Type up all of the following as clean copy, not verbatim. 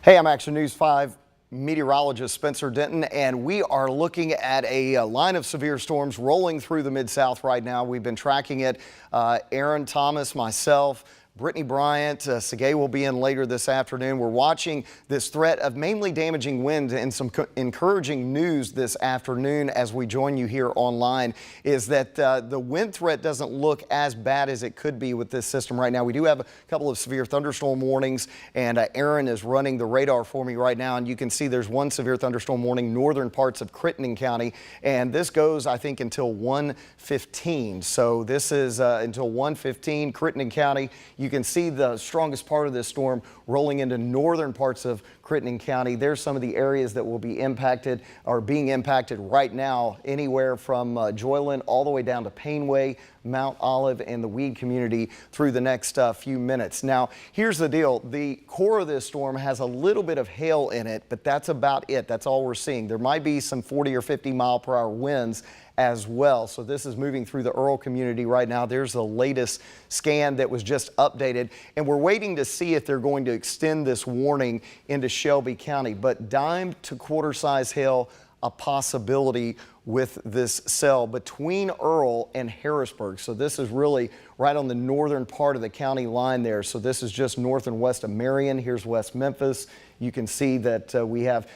Hey, I'm Action News 5 meteorologist Spencer Denton, and we are looking at a line of severe storms rolling through the Mid-South right now. We've been tracking it. Aaron Thomas, myself, Brittany Bryant, Segay will be in later this afternoon. We're watching this threat of mainly damaging wind, and some encouraging news this afternoon as we join you here online is that the wind threat doesn't look as bad as it could be with this system right now. We do have a couple of severe thunderstorm warnings, and Aaron is running the radar for me right now, and you can see there's one severe thunderstorm warning northern parts of Crittenden County, and this goes, I think, until 1:15. So this is until 1:15, Crittenden County. You can see the strongest part of this storm rolling into northern parts of Crittenden County. There's some of the areas that will be impacted or being impacted right now, anywhere from Joyland all the way down to Painway, Mount Olive, and the Weed community through the next few minutes. Now, here's the deal. The core of this storm has a little bit of hail in it, but that's about it. That's all we're seeing. There might be some 40 or 50 mile per hour winds as well. So this is moving through the Earl community right now. There's the latest scan that was just updated, and we're waiting to see if they're going to extend this warning into Shelby County. But dime to quarter size hail, a possibility with this cell between Earl and Harrisburg. So this is really right on the northern part of the county line there. So this is just north and west of Marion. Here's West Memphis. You can see that we have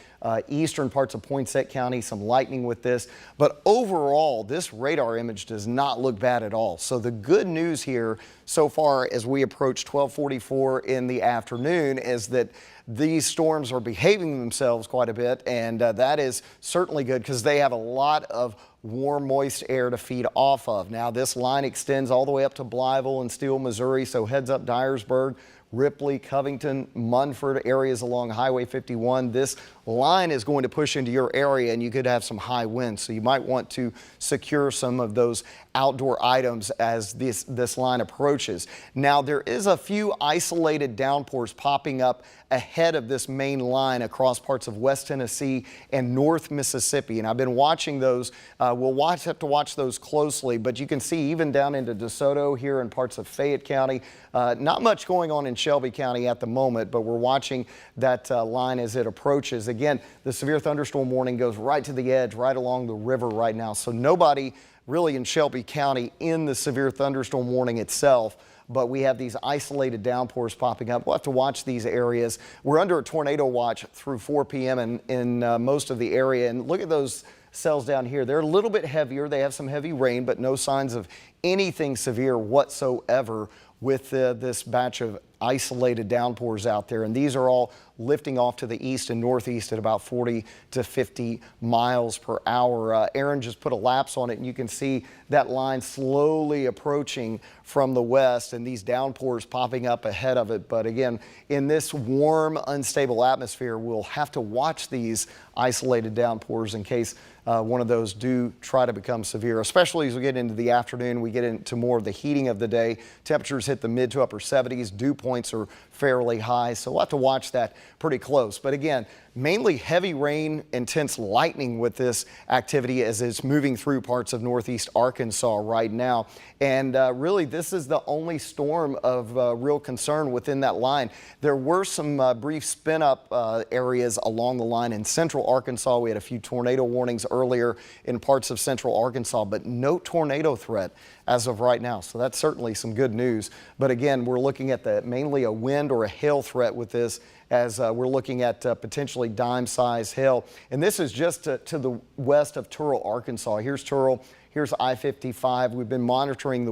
eastern parts of Poinsett County, some lightning with this. But overall, this radar image does not look bad at all. So the good news here so far as we approach 12:44 in the afternoon is that these storms are behaving themselves quite a bit, and that is certainly good because they have a lot of warm, moist air to feed off of. Now, this line extends all the way up to Blytheville and Steele, Missouri, so heads up Dyersburg, Ripley, Covington, Munford, areas along Highway 51. This line is going to push into your area, and you could have some high winds, so you might want to secure some of those outdoor items as this line approaches. Now, there is a few isolated downpours popping up ahead of this main line across parts of West Tennessee and North Mississippi, and I've been watching those. We'll have to watch those closely, but you can see even down into DeSoto here in parts of Fayette County. Not much going on in Shelby County at the moment, but we're watching that line as it approaches. Again, the severe thunderstorm warning goes right to the edge, right along the river right now. So nobody really in Shelby County in the severe thunderstorm warning itself, but we have these isolated downpours popping up. We'll have to watch these areas. We're under a tornado watch through 4 p.m. in most of the area, and look at those cells down here. They're a little bit heavier. They have some heavy rain, but no signs of anything severe whatsoever with this batch of isolated downpours out there. And these are all lifting off to the east and northeast at about 40 to 50 miles per hour. Aaron just put a lapse on it, and you can see that line slowly approaching from the west and these downpours popping up ahead of it. But again, in this warm, unstable atmosphere, we'll have to watch these isolated downpours in case one of those do try to become severe, especially as we get into the afternoon. We get into more of the heating of the day. Temperatures hit the mid to upper 70s. Dew points are fairly high, so we'll have to watch that pretty close. But again, mainly heavy rain, intense lightning with this activity as it's moving through parts of northeast Arkansas right now. And really, this is the only storm of real concern within that line. There were some brief spin-up areas along the line in central Arkansas. We had a few tornado warnings earlier in parts of central Arkansas, but no tornado threat as of right now. So that's certainly some good news. But again, we're looking at mainly a wind or a hail threat with this, as we're looking at potentially dime-sized hail. And this is just to the west of Turl, Arkansas. Here's Turl. Here's I-55. We've been monitoring the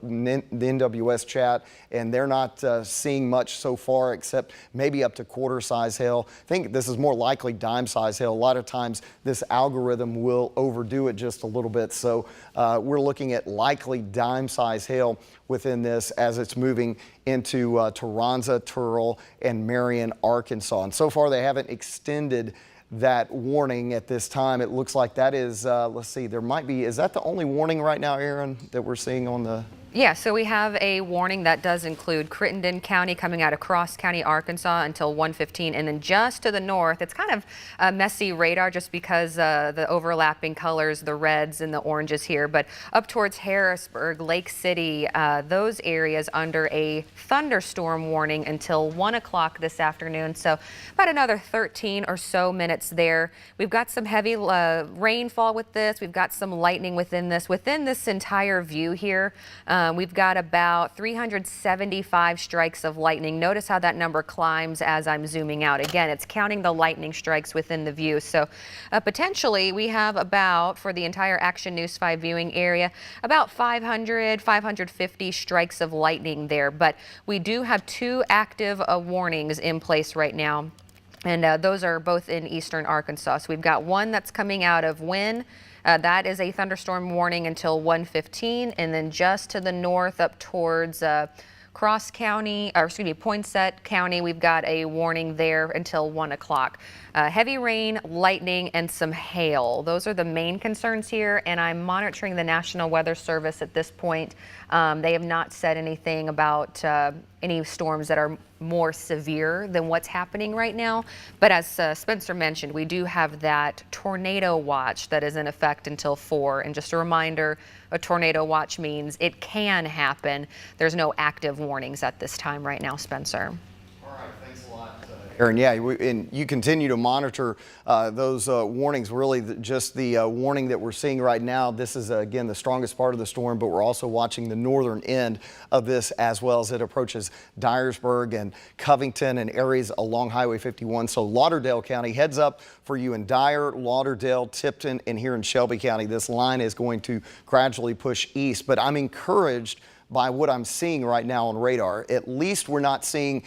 NWS chat, and they're not seeing much so far except maybe up to quarter-size hail. I think this is more likely dime-size hail. A lot of times this algorithm will overdo it just a little bit. So we're looking at likely dime-size hail within this as it's moving into Toronza, Turl, and Marion, Arkansas. And so far they haven't extended that warning at this time. It looks like that is, let's see, there might be, is that the only warning right now, Aaron, that we're seeing on the Yeah, so we have a warning that does include Crittenden County coming out of Cross County, Arkansas until 1:15, and then just to the north, it's kind of a messy radar just because the overlapping colors, the reds and the oranges here, but up towards Harrisburg, Lake City, those areas under a thunderstorm warning until 1 o'clock this afternoon. So about another 13 or so minutes there. We've got some heavy rainfall with this. We've got some lightning within this entire view here. We've got about 375 strikes of lightning. Notice how that number climbs as I'm zooming out. Again, it's counting the lightning strikes within the view. So potentially we have about, for the entire Action News 5 viewing area, about 550 strikes of lightning there. But we do have 2 active warnings in place right now. And those are both in eastern Arkansas. So we've got one that's coming out of Wynne. That is a thunderstorm warning until 1:15, and then just to the north up towards Poinsett County, we've got a warning there until 1 o'clock. Heavy rain, lightning, and some hail. Those are the main concerns here, and I'm monitoring the National Weather Service at this point. They have not said anything about any storms that are more severe than what's happening right now. But as Spencer mentioned, we do have that tornado watch that is in effect until 4. And just a reminder, a tornado watch means it can happen. There's no active warnings at this time right now, Spencer. Aaron, yeah, and you continue to monitor those warnings. Really, just the warning that we're seeing right now. This is, again, the strongest part of the storm, but we're also watching the northern end of this as well as it approaches Dyersburg and Covington and areas along Highway 51. So Lauderdale County, heads up for you in Dyer, Lauderdale, Tipton, and here in Shelby County. This line is going to gradually push east, but I'm encouraged by what I'm seeing right now on radar. At least we're not seeing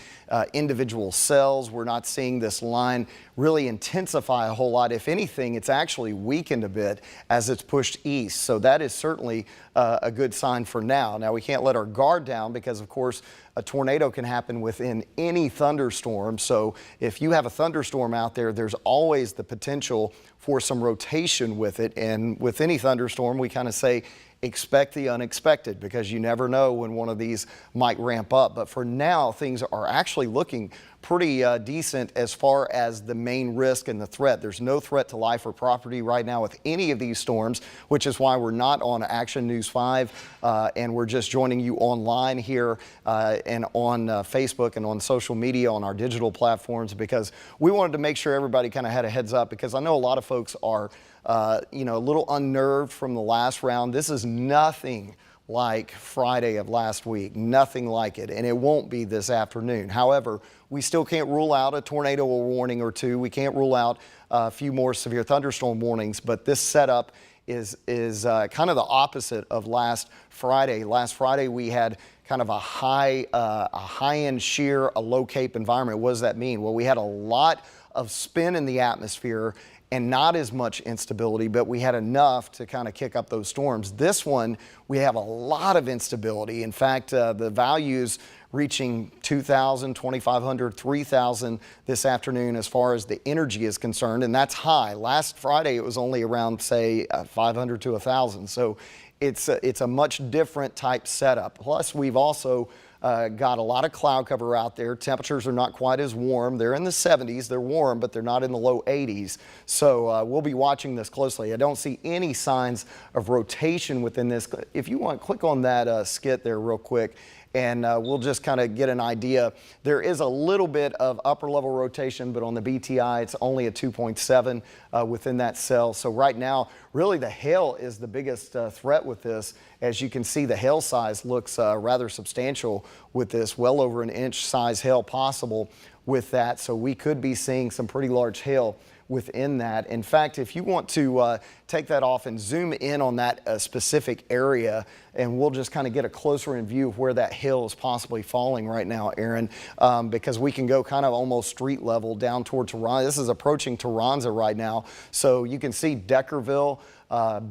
individual cells. We're not seeing this line really intensify a whole lot. If anything, it's actually weakened a bit as it's pushed east. So that is certainly a good sign for now. Now, we can't let our guard down because, of course, a tornado can happen within any thunderstorm. So if you have a thunderstorm out there, there's always the potential for some rotation with it. And with any thunderstorm, we kind of say, expect the unexpected, because you never know when one of these might ramp up. But for now, things are actually looking pretty decent as far as the main risk and the threat. There's no threat to life or property right now with any of these storms, which is why we're not on Action News 5 and we're just joining you online here and on Facebook and on social media on our digital platforms, because we wanted to make sure everybody kind of had a heads up, because I know a lot of folks are a little unnerved from the last round. This is nothing like Friday of last week, nothing like it, and it won't be this afternoon. However, we still can't rule out a tornado warning or two. We can't rule out a few more severe thunderstorm warnings, but this setup is kind of the opposite of last Friday. Last Friday we had kind of a high-end shear, a low cape environment. What does that mean? Well, we had a lot of spin in the atmosphere and not as much instability, but we had enough to kind of kick up those storms. This one, we have a lot of instability. In fact, the values reaching 2,000, 2,500, 3,000 this afternoon as far as the energy is concerned, and that's high. Last Friday, it was only around, say, 500 to 1,000. So it's a much different type setup. Plus, we've also got a lot of cloud cover out there. Temperatures are not quite as warm. They're in the 70s. They're warm, but they're not in the low 80s. So we'll be watching this closely. I don't see any signs of rotation within this. If you want, click on that skit there real quick, and we'll just kind of get an idea. There is a little bit of upper level rotation, but on the BTI, it's only a 2.7 within that cell. So right now, really the hail is the biggest threat with this. As you can see, the hail size looks rather substantial with this, well over an inch size hail possible with that. So we could be seeing some pretty large hail within that. In fact, if you want to take that off and zoom in on that specific area, and we'll just kind of get a closer in view of where that hail is possibly falling right now, Aaron, because we can go kind of almost street level down toward Toronto. This is approaching Toronto right now. So you can see Deckerville,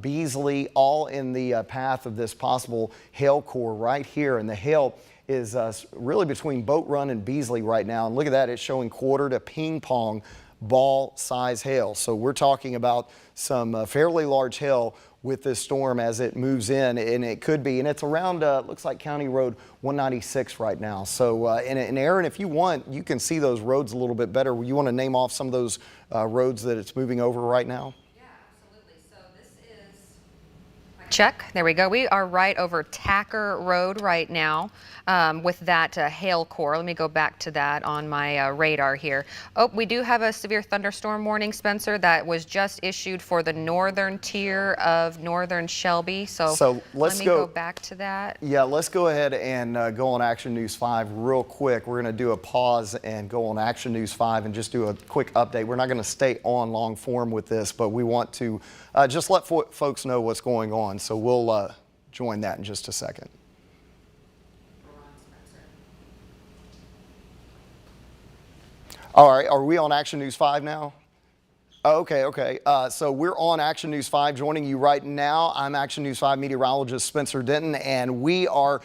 Beasley, all in the path of this possible hail core right here. And the hail is really between Boat Run and Beasley right now. And look at that, it's showing quarter to ping pong ball size hail. So we're talking about some fairly large hail with this storm as it moves in, and it could be, and it's around, looks like County Road 196 right now. So, and Aaron, if you want, you can see those roads a little bit better. You want to name off some of those roads that it's moving over right now? Yeah, absolutely. So this is check. There we go. We are right over Tacker Road right now with that hail core. Let me go back to that on my radar here. Oh, we do have a severe thunderstorm warning, Spencer, that was just issued for the northern tier of northern Shelby. So let's let me go back to that. Yeah, let's go ahead and go on Action News 5 real quick. We're going to do a pause and go on Action News 5 and just do a quick update. We're not going to stay on long form with this, but we want to just let folks know what's going on. So we'll join that in just a second. All right, are we on Action News 5 now? Oh, okay. So we're on Action News 5. Joining you right now, I'm Action News 5 meteorologist Spencer Denton, and we are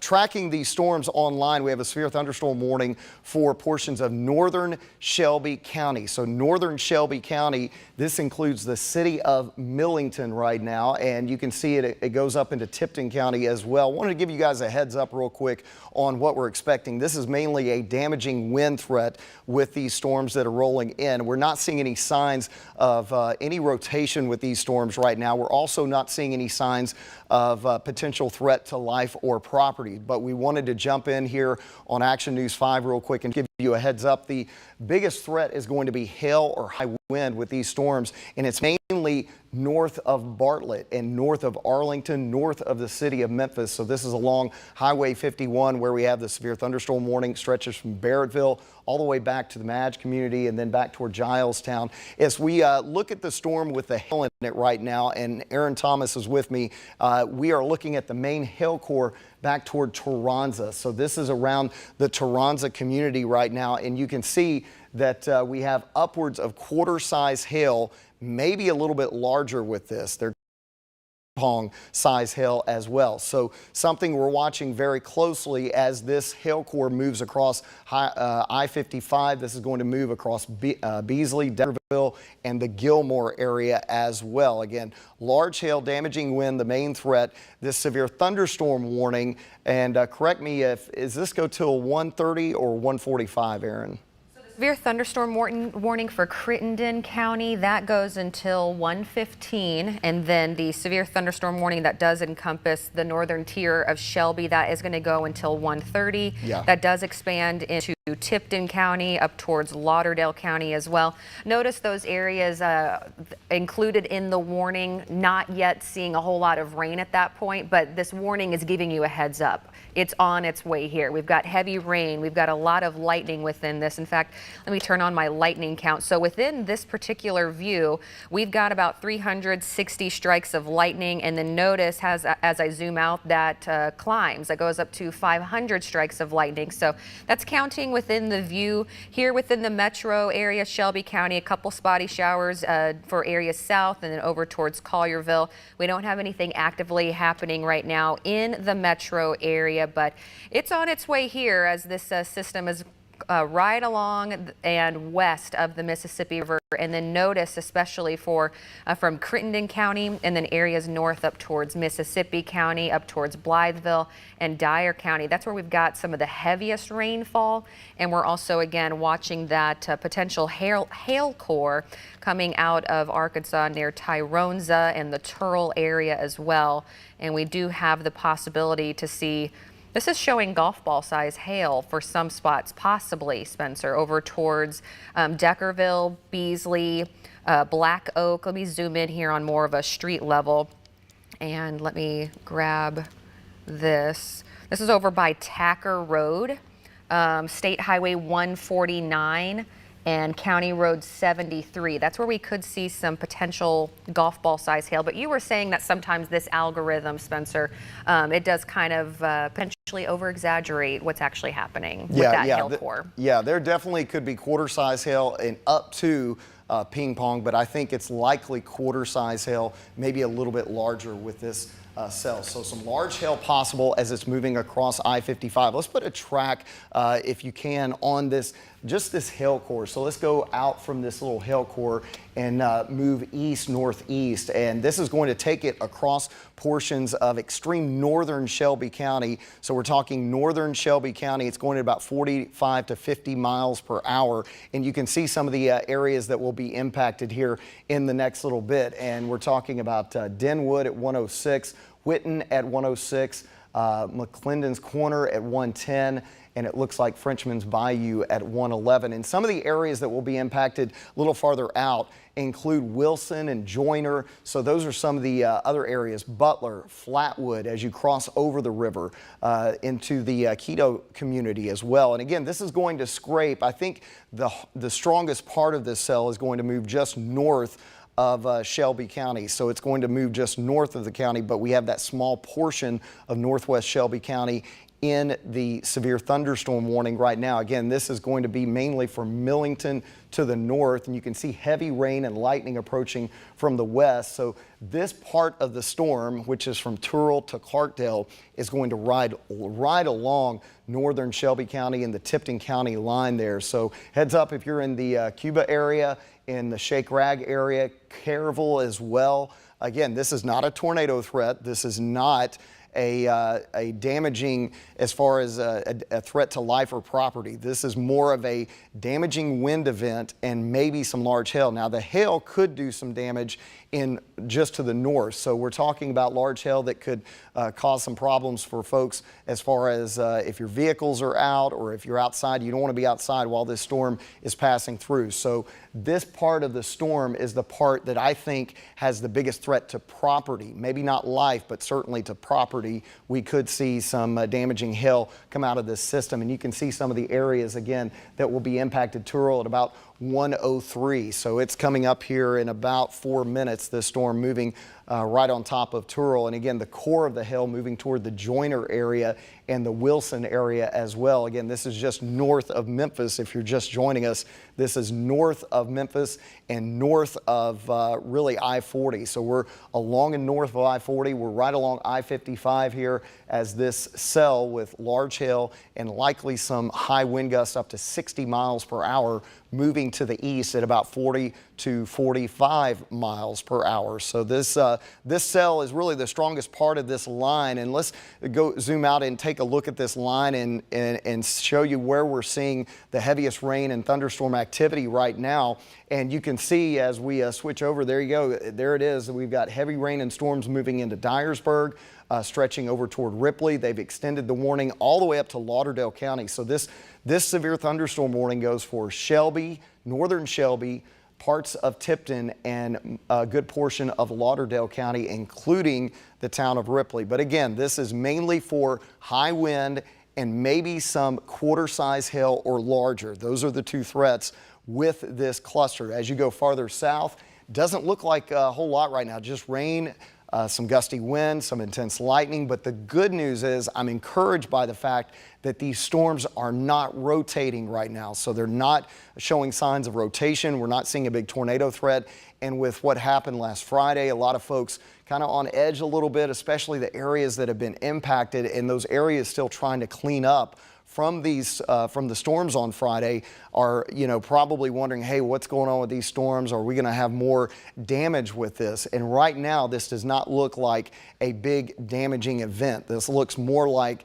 tracking these storms online. We have a severe thunderstorm warning for portions of northern Shelby County. So northern Shelby County, this includes the city of Millington right now, and you can see it goes up into Tipton County as well. Wanted to give you guys a heads up real quick on what we're expecting. This is mainly a damaging wind threat with these storms that are rolling in. We're not seeing any signs of any rotation with these storms right now. We're also not seeing any signs of potential threat to life or property, but we wanted to jump in here on Action News 5 real quick and give you a heads up. The biggest threat is going to be hail or high wind with these storms, and it's mainly north of Bartlett and north of Arlington, north of the city of Memphis. So this is along Highway 51 where we have the severe thunderstorm warning, stretches from Barrettville all the way back to the Madge community and then back toward Gilestown. As we look at the storm with the hail in it right now, and Aaron Thomas is with me, we are looking at the main hail core back toward Toronza. So this is around the Toronza community right now, and you can see that we have upwards of quarter-size hail, maybe a little bit larger with this. They're pong size hail as well. So something we're watching very closely as this hail core moves across I-55. This is going to move across Beasley, Denverville, and the Gilmore area as well. Again, large hail, damaging wind, the main threat, this severe thunderstorm warning. And correct me is this go till 1:30 or 1:45, Aaron? Severe thunderstorm warning for Crittenden County, that goes until 1:15, and then the severe thunderstorm warning that does encompass the northern tier of Shelby, that is going to go until 1:30. Yeah. That does expand into Tipton County, up towards Lauderdale County as well. Notice those areas included in the warning, not yet seeing a whole lot of rain at that point, but this warning is giving you a heads up. It's on its way here. We've got heavy rain. We've got a lot of lightning within this. In fact, let me turn on my lightning count. So within this particular view, we've got about 360 strikes of lightning. And then notice as I zoom out, that climbs. That goes up to 500 strikes of lightning. So that's counting within the view. Here within the metro area, Shelby County, a couple spotty showers for areas south and then over towards Collierville. We don't have anything actively happening right now in the metro area, but it's on its way here as this system is right along and west of the Mississippi River. And then notice especially for from Crittenden County and then areas north up towards Mississippi County, up towards Blytheville and Dyer County. That's where we've got some of the heaviest rainfall. And we're also again watching that potential hail core coming out of Arkansas near Tyronza and the Turl area as well. And we do have the possibility to see. This is showing golf ball size hail for some spots, possibly, Spencer, over towards Deckerville, Beasley, Black Oak. Let me zoom in here on more of a street level. And let me grab this. This is over by Tacker Road, State Highway 149. And County Road 73. That's where we could see some potential golf ball size hail. But you were saying that sometimes this algorithm, Spencer, it does kind of potentially over-exaggerate what's actually happening with that hail core. Yeah, there definitely could be quarter-size hail and up to ping pong, but I think it's likely quarter-size hail, maybe a little bit larger with this cell. So some large hail possible as it's moving across I-55. Let's put a track, if you can, on this just this hail core. So let's go out from this little hail core and move east northeast, and this is going to take it across portions of extreme northern Shelby County. So we're talking northern Shelby County. It's going at about 45 to 50 miles per hour, and you can see some of the areas that will be impacted here in the next little bit. And we're talking about Denwood at 106, Whitten at 106, McClendon's Corner at 110, and it looks like Frenchman's Bayou at 111. And some of the areas that will be impacted a little farther out include Wilson and Joyner. So those are some of the other areas. Butler, Flatwood, as you cross over the river into the Quito community as well. And again, this is going to scrape. I think the strongest part of this cell is going to move just north of Shelby County. So it's going to move just north of the county, but we have that small portion of northwest Shelby County in the severe thunderstorm warning right now. Again, this is going to be mainly from Millington to the north, and you can see heavy rain and lightning approaching from the west. So this part of the storm, which is from Turrell to Clarkdale, is going to ride along northern Shelby County and the Tipton County line there. So heads up if you're in the Cuba area, in the Shake Rag area, Caryville as well. Again, this is not a tornado threat. This is not a damaging as far as a threat to life or property. This is more of a damaging wind event and maybe some large hail. Now the hail could do some damage in just to the north. So we're talking about large hail that could cause some problems for folks as far as if your vehicles are out or if you're outside. You don't want to be outside while this storm is passing through. So this part of the storm is the part that I think has the biggest threat to property. Maybe not life, but certainly to property. We could see some damaging hail come out of this system, and you can see some of the areas again that will be impacted. Turrell at about 103. So it's coming up here in about 4 minutes, this storm moving right on top of Turrell. And again, the core of the hail moving toward the Joyner area and the Wilson area as well. Again, this is just north of Memphis. If you're just joining us, this is north of Memphis and north of really I-40. So we're along and north of I-40. We're right along I-55 here as this cell with large hail and likely some high wind gusts up to 60 miles per hour moving to the east at about 40 to 45 miles per hour. So this cell is really the strongest part of this line. And let's go zoom out and take a look at this line and show you where we're seeing the heaviest rain and thunderstorm activity right now. And you can see as we switch over, there you go, there it is. We've got heavy rain and storms moving into Dyersburg, stretching over toward Ripley. They've extended the warning all the way up to Lauderdale County. So this severe thunderstorm warning goes for Shelby, northern Shelby, parts of Tipton, and a good portion of Lauderdale County, including the town of Ripley. But again, this is mainly for high wind and maybe some quarter-size hail or larger. Those are the two threats with this cluster. As you go farther south, doesn't look like a whole lot right now, just rain, some gusty wind, some intense lightning. But the good news is I'm encouraged by the fact that these storms are not rotating right now. So they're not showing signs of rotation. We're not seeing a big tornado threat. And with what happened last Friday, a lot of folks kind of on edge a little bit, especially the areas that have been impacted, and those areas still trying to clean up from these from the storms on Friday are, probably wondering, hey, what's going on with these storms? Are we going to have more damage with this? And right now, this does not look like a big damaging event. This looks more like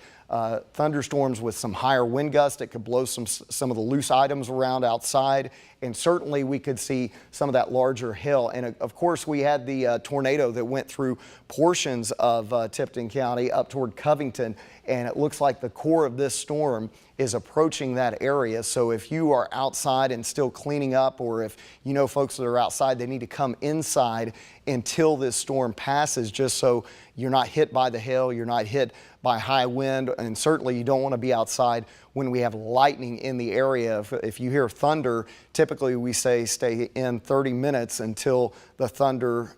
thunderstorms with some higher wind gusts that could blow some of the loose items around outside. And certainly we could see some of that larger hail. And of course, we had the tornado that went through portions of Tipton County up toward Covington. And it looks like the core of this storm is approaching that area. So if you are outside and still cleaning up, or if folks that are outside, they need to come inside until this storm passes, just so you're not hit by the hail, you're not hit by high wind, and certainly you don't want to be outside when we have lightning in the area. If you hear thunder, typically we say stay in 30 minutes until the thunder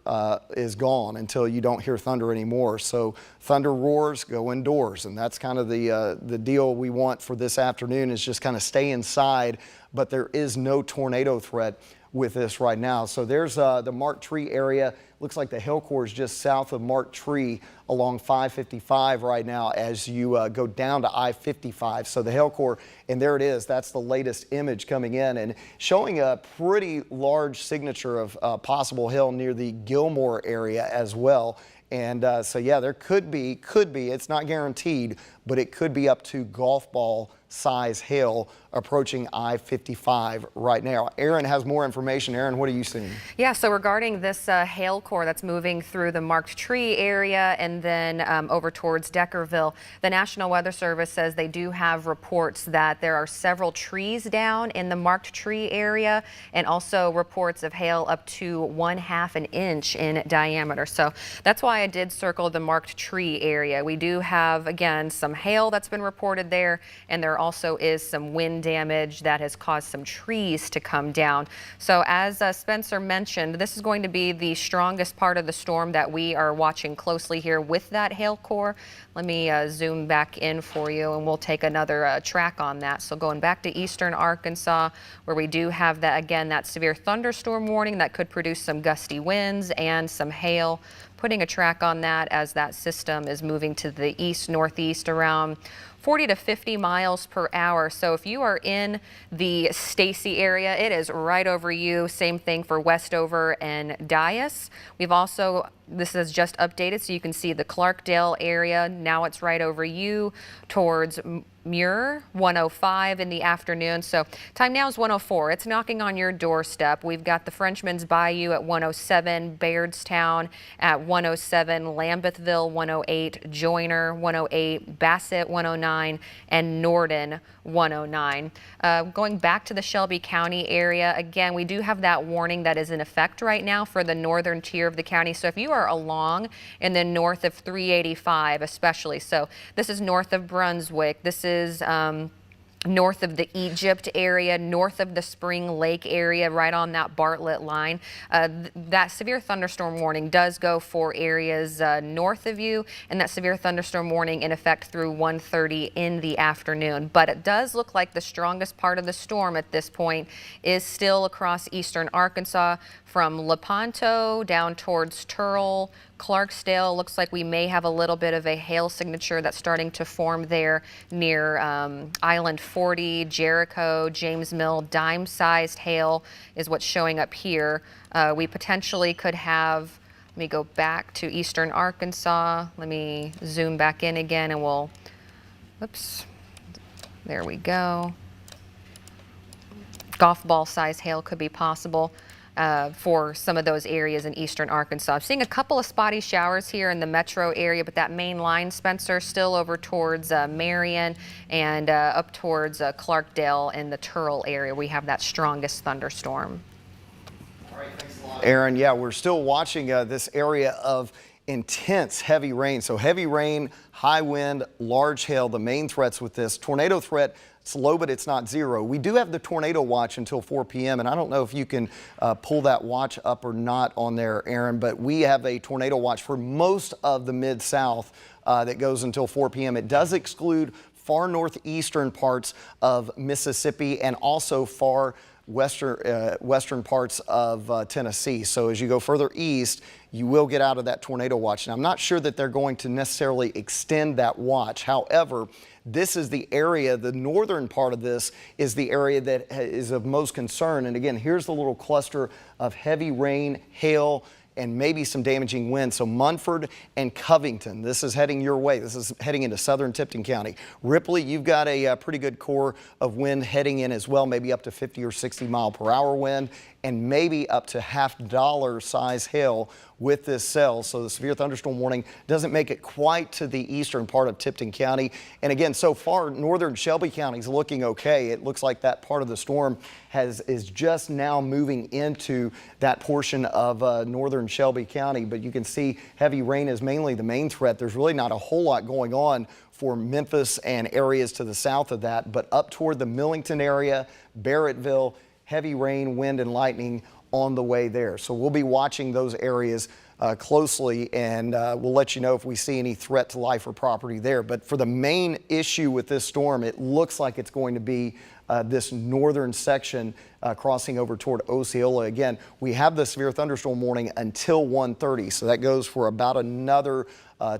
is gone, until you don't hear thunder anymore. So thunder roars, go indoors, and that's kind of the deal we want for this afternoon, is just kind of stay inside. But there is no tornado threat with this right now. So there's the Marked Tree area. Looks like the hail core is just south of Marked Tree along 555 right now as you go down to I-55. So the hail core, and there it is. That's the latest image coming in and showing a pretty large signature of possible hail near the Gilmore area as well. And so yeah, there could be, it's not guaranteed, but it could be up to golf ball size hail approaching I-55 right now. Aaron has more information. Aaron, what are you seeing? Yeah, so regarding this hail core that's moving through the Marked Tree area and then over towards Deckerville, the National Weather Service says they do have reports that there are several trees down in the Marked Tree area, and also reports of hail up to 1/2 an inch in diameter. So that's why I did circle the Marked Tree area. We do have, again, some hail that's been reported there, and there also is some wind damage that has caused some trees to come down. So as Spencer mentioned, this is going to be the strongest part of the storm that we are watching closely here with that hail core. Let me zoom back in for you and we'll take another track on that. So going back to eastern Arkansas, where we do have that, again, that severe thunderstorm warning that could produce some gusty winds and some hail. Putting a track on that as that system is moving to the east-northeast around 40 to 50 miles per hour. So if you are in the Stacy area, it is right over you. Same thing for Westover and Dias. We've also, this is just updated so you can see the Clarkdale area. Now it's right over you towards Muir, 105 in the afternoon. So time now is 104. It's knocking on your doorstep. We've got the Frenchman's Bayou at 107, Bairdstown at 107, Lambethville 108, Joyner 108, Bassett 109, and Norden 109. Going back to the Shelby County area, again, we do have that warning that is in effect right now for the northern tier of the county. So if you are along in the north of 385 especially, so this is north of Brunswick, this is north of the Egypt area, north of the Spring Lake area, right on that Bartlett line. That severe thunderstorm warning does go for areas north of you, and that severe thunderstorm warning in effect through 1:30 in the afternoon. But it does look like the strongest part of the storm at this point is still across eastern Arkansas from Lepanto down towards Turl, Clarksdale. Looks like we may have a little bit of a hail signature that's starting to form there near Island 40, Jericho, James Mill. Dime-sized hail is what's showing up here. We potentially could have, let me go back to eastern Arkansas. Let me zoom back in again and we'll, oops, there we go. Golf ball size hail could be possible. For some of those areas in eastern Arkansas. I'm seeing a couple of spotty showers here in the metro area, but that main line, Spencer, still over towards Marion and up towards Clarkdale and the Turl area. We have that strongest thunderstorm. All right, thanks a lot, Aaron. Yeah, we're still watching this area of intense heavy rain. So heavy rain, high wind, large hail, the main threats with this. Tornado threat, it's low, but it's not zero. We do have the tornado watch until 4 p.m. and I don't know if you can pull that watch up or not on there, Aaron, but we have a tornado watch for most of the Mid-South that goes until 4 p.m. It does exclude far northeastern parts of Mississippi and also far western parts of Tennessee. So as you go further east, you will get out of that tornado watch. Now, I'm not sure that they're going to necessarily extend that watch. However, this is the area, the northern part of this is the area that is of most concern. And again, here's the little cluster of heavy rain, hail, and maybe some damaging winds. So Munford and Covington, this is heading your way. This is heading into southern Tipton County. Ripley, you've got a pretty good core of wind heading in as well, maybe up to 50 or 60 mile per hour wind, and maybe up to $half size hail with this cell. So the severe thunderstorm warning doesn't make it quite to the eastern part of Tipton County. And again, so far, northern Shelby County is looking okay. It looks like that part of the storm is just now moving into that portion of northern Shelby County. But you can see heavy rain is mainly the main threat. There's really not a whole lot going on for Memphis and areas to the south of that. But up toward the Millington area, Barrettville, heavy rain, wind, and lightning on the way there. So we'll be watching those areas closely, and we'll let you know if we see any threat to life or property there. But for the main issue with this storm, it looks like it's going to be this northern section crossing over toward Osceola. Again, we have the severe thunderstorm warning until 1:30, so that goes for about another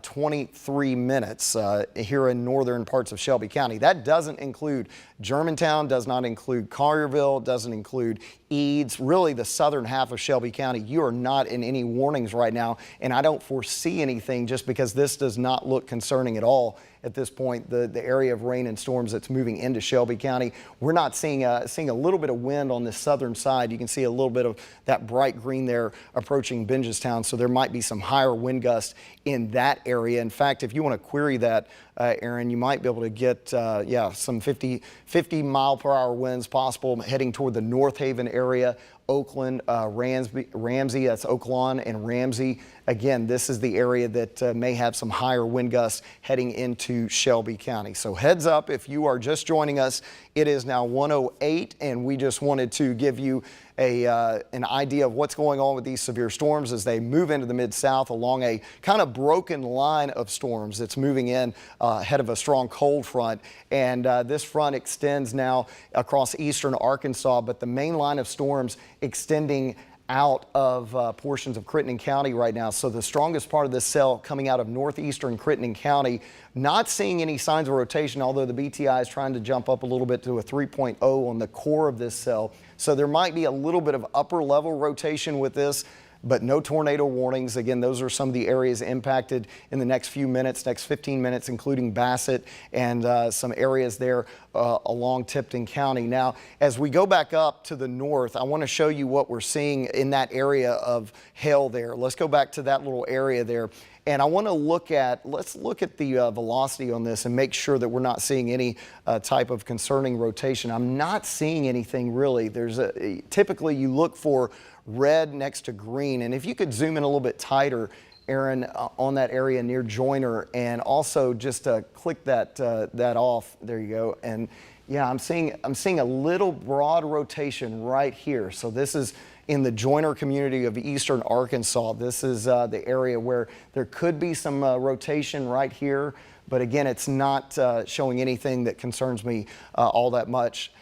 23 minutes here in northern parts of Shelby County. That doesn't include Germantown, does not include Collierville, doesn't include Eads, really the southern half of Shelby County. You are not in any warnings right now, and I don't foresee anything just because this does not look concerning at all at this point. The area of rain and storms that's moving into Shelby County, we're not seeing a little bit of wind on the southern side. You can see a little bit of that bright green there approaching Bingestown, so there might be some higher wind gusts in that area. In fact, if you want to query that, Aaron, you might be able to get some 50 mile per hour winds possible heading toward the North Haven area, Oakland, Ramsey, that's Oaklawn and Ramsey. Again, this is the area that may have some higher wind gusts heading into Shelby County. So heads up if you are just joining us. It is now 1:08, and we just wanted to give you an idea of what's going on with these severe storms as they move into the Mid-South along a kind of broken line of storms that's moving in ahead of a strong cold front. And this front extends now across eastern Arkansas, but the main line of storms extending out of portions of Crittenden County right now. So the strongest part of this cell coming out of northeastern Crittenden County, not seeing any signs of rotation, although the BTI is trying to jump up a little bit to a 3.0 on the core of this cell. So there might be a little bit of upper level rotation with this, but no tornado warnings. Again, those are some of the areas impacted in the next few minutes, next 15 minutes, including Bassett and some areas there along Tipton County. Now, as we go back up to the north, I want to show you what we're seeing in that area of hail there. Let's go back to that little area there. And I want to let's look at the velocity on this and make sure that we're not seeing any type of concerning rotation. I'm not seeing anything really. Typically you look for red next to green. And if you could zoom in a little bit tighter, Aaron, on that area near Joyner, and also just click that off. There you go. And yeah, I'm seeing a little broad rotation right here. So this is in the Joyner community of eastern Arkansas. This is the area where there could be some rotation right here. But again, it's not showing anything that concerns me all that much.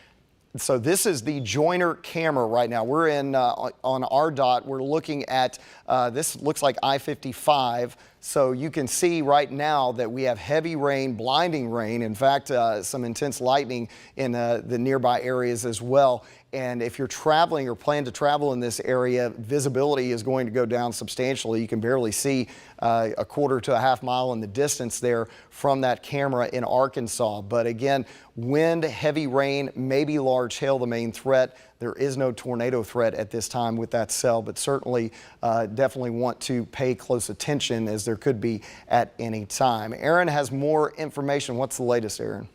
So this is the Joyner camera right now. We're in on our dot. We're looking at this looks like I-55. So you can see right now that we have heavy rain, blinding rain. In fact, some intense lightning in the nearby areas as well. And if you're traveling or plan to travel in this area, visibility is going to go down substantially. You can barely see a quarter to a half mile in the distance there from that camera in Arkansas. But again, wind, heavy rain, maybe large hail, the main threat. There is no tornado threat at this time with that cell, but certainly definitely want to pay close attention as there could be at any time. Aaron has more information. What's the latest, Aaron?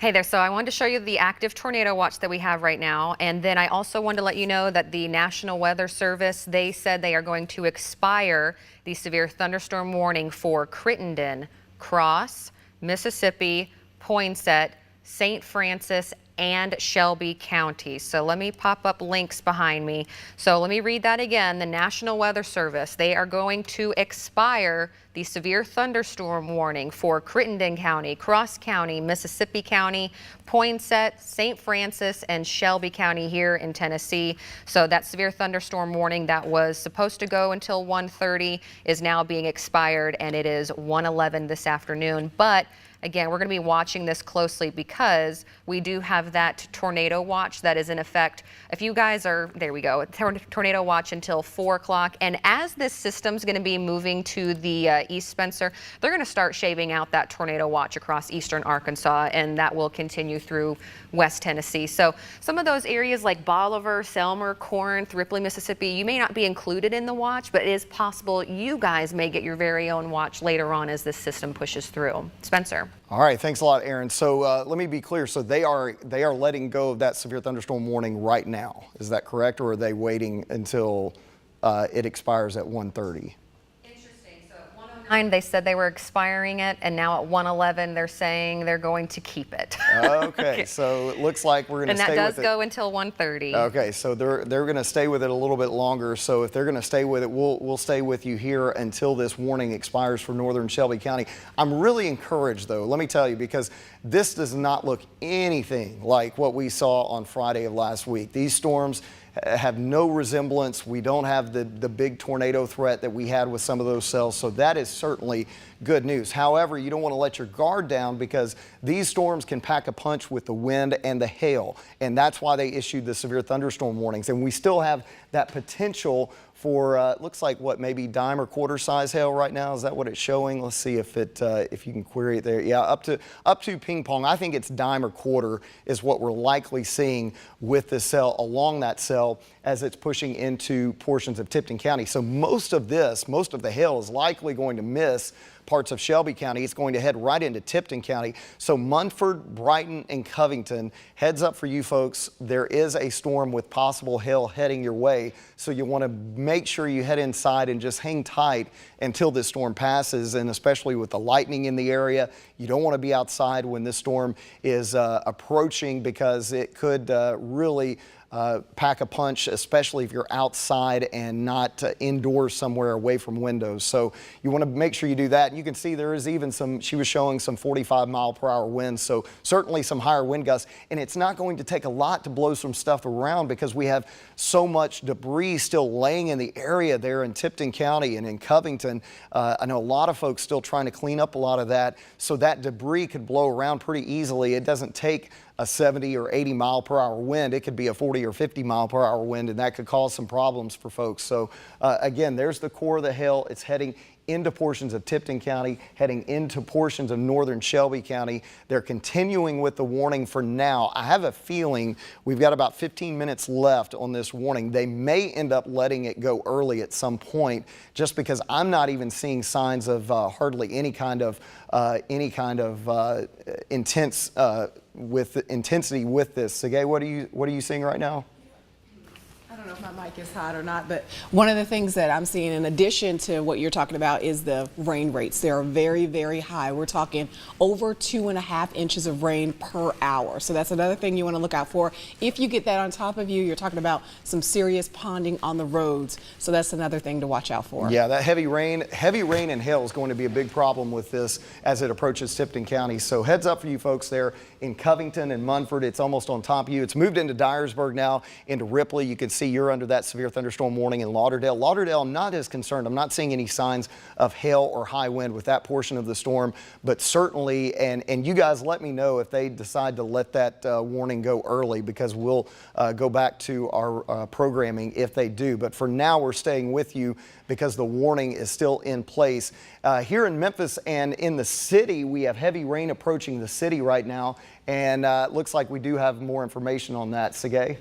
Hey there, so I wanted to show you the active tornado watch that we have right now, and then I also wanted to let you know that the National Weather Service, they said they are going to expire the severe thunderstorm warning for Crittenden, Cross, Mississippi, Poinsett, St. Francis, and Shelby County. So let me pop up links behind me. So let me read that again. The National Weather Service, they are going to expire the severe thunderstorm warning for Crittenden County, Cross County, Mississippi County, Poinsett, St. Francis, and Shelby County here in Tennessee. So that severe thunderstorm warning that was supposed to go until 1:30 is now being expired, and it is 1:11 this afternoon. But again, we're going to be watching this closely because we do have that tornado watch that is in effect. If you guys are, there we go, tornado watch until 4 o'clock. And as this system's going to be moving to the east, Spencer, they're going to start shaving out that tornado watch across eastern Arkansas, and that will continue through west Tennessee. So some of those areas like Bolivar, Selmer, Corinth, Ripley, Mississippi, you may not be included in the watch, but it is possible you guys may get your very own watch later on as this system pushes through. Spencer. All right, thanks a lot, Aaron. So let me be clear. So they are letting go of that severe thunderstorm warning right now. Is that correct, or are they waiting until it expires at 1:30? Interesting. So at 1:09 They said they were expiring it, and now at 111 they're saying they're going to keep it. Okay, so it looks like we're going to stay with it. And that does go until 1:30. Okay, so they're going to stay with it a little bit longer. So if they're going to stay with it, we'll stay with you here until this warning expires for northern Shelby County. I'm really encouraged, though, let me tell you, because this does not look anything like what we saw on Friday of last week. These storms have no resemblance. We don't have the big tornado threat that we had with some of those cells, so that is certainly good news. However, you don't want to let your guard down because these storms can pack a punch with the wind and the hail, and that's why they issued the severe thunderstorm warnings. And we still have that potential for looks like what, maybe dime or quarter size hail right now. Is that what it's showing? Let's see if you can query it there. Yeah, up to ping pong. I think it's dime or quarter is what we're likely seeing with this cell, along that cell, as it's pushing into portions of Tipton County. So most of the hail is likely going to miss parts of Shelby County. It's going to head right into Tipton County. So Munford, Brighton, and Covington, heads up for you folks. There is a storm with possible hail heading your way. So you want to make sure you head inside and just hang tight until this storm passes. And especially with the lightning in the area, you don't want to be outside when this storm is approaching, because it could really pack a punch, especially if you're outside and not indoors somewhere away from windows. So you want to make sure you do that. And you can see there is even she was showing some 45-mile-per-hour winds, so certainly some higher wind gusts. And it's not going to take a lot to blow some stuff around, because we have so much debris still laying in the area there in Tipton County and in Covington. I know a lot of folks still trying to clean up a lot of that, so that debris could blow around pretty easily. It doesn't take a 70 or 80 mile per hour wind. It could be a 40 or 50 mile per hour wind, and that could cause some problems for folks. So again, there's the core of the hail. It's heading into portions of Tipton County, heading into portions of northern Shelby County. They're continuing with the warning for now. I have a feeling we've got about 15 minutes left on this warning. They may end up letting it go early at some point, just because I'm not even seeing signs of hardly any kind of intensity with this. Sergey, what are you seeing right now? I don't know if my mic is hot or not, but one of the things that I'm seeing in addition to what you're talking about is the rain rates. They are very, very high. We're talking over 2.5 inches of rain per hour. So that's another thing you want to look out for. If you get that on top of you, you're talking about some serious ponding on the roads. So that's another thing to watch out for. Yeah, that heavy rain and hail is going to be a big problem with this as it approaches Tipton County. So heads up for you folks there in Covington and Munford. It's almost on top of you. It's moved into Dyersburg now, into Ripley. You can see you're under that severe thunderstorm warning in Lauderdale. Lauderdale, I'm not as concerned. I'm not seeing any signs of hail or high wind with that portion of the storm, but certainly, and you guys let me know if they decide to let that warning go early, because we'll go back to our programming if they do. But for now, we're staying with you because the warning is still in place. Here in Memphis and in the city, we have heavy rain approaching the city right now, and it looks like we do have more information on that. Sergey?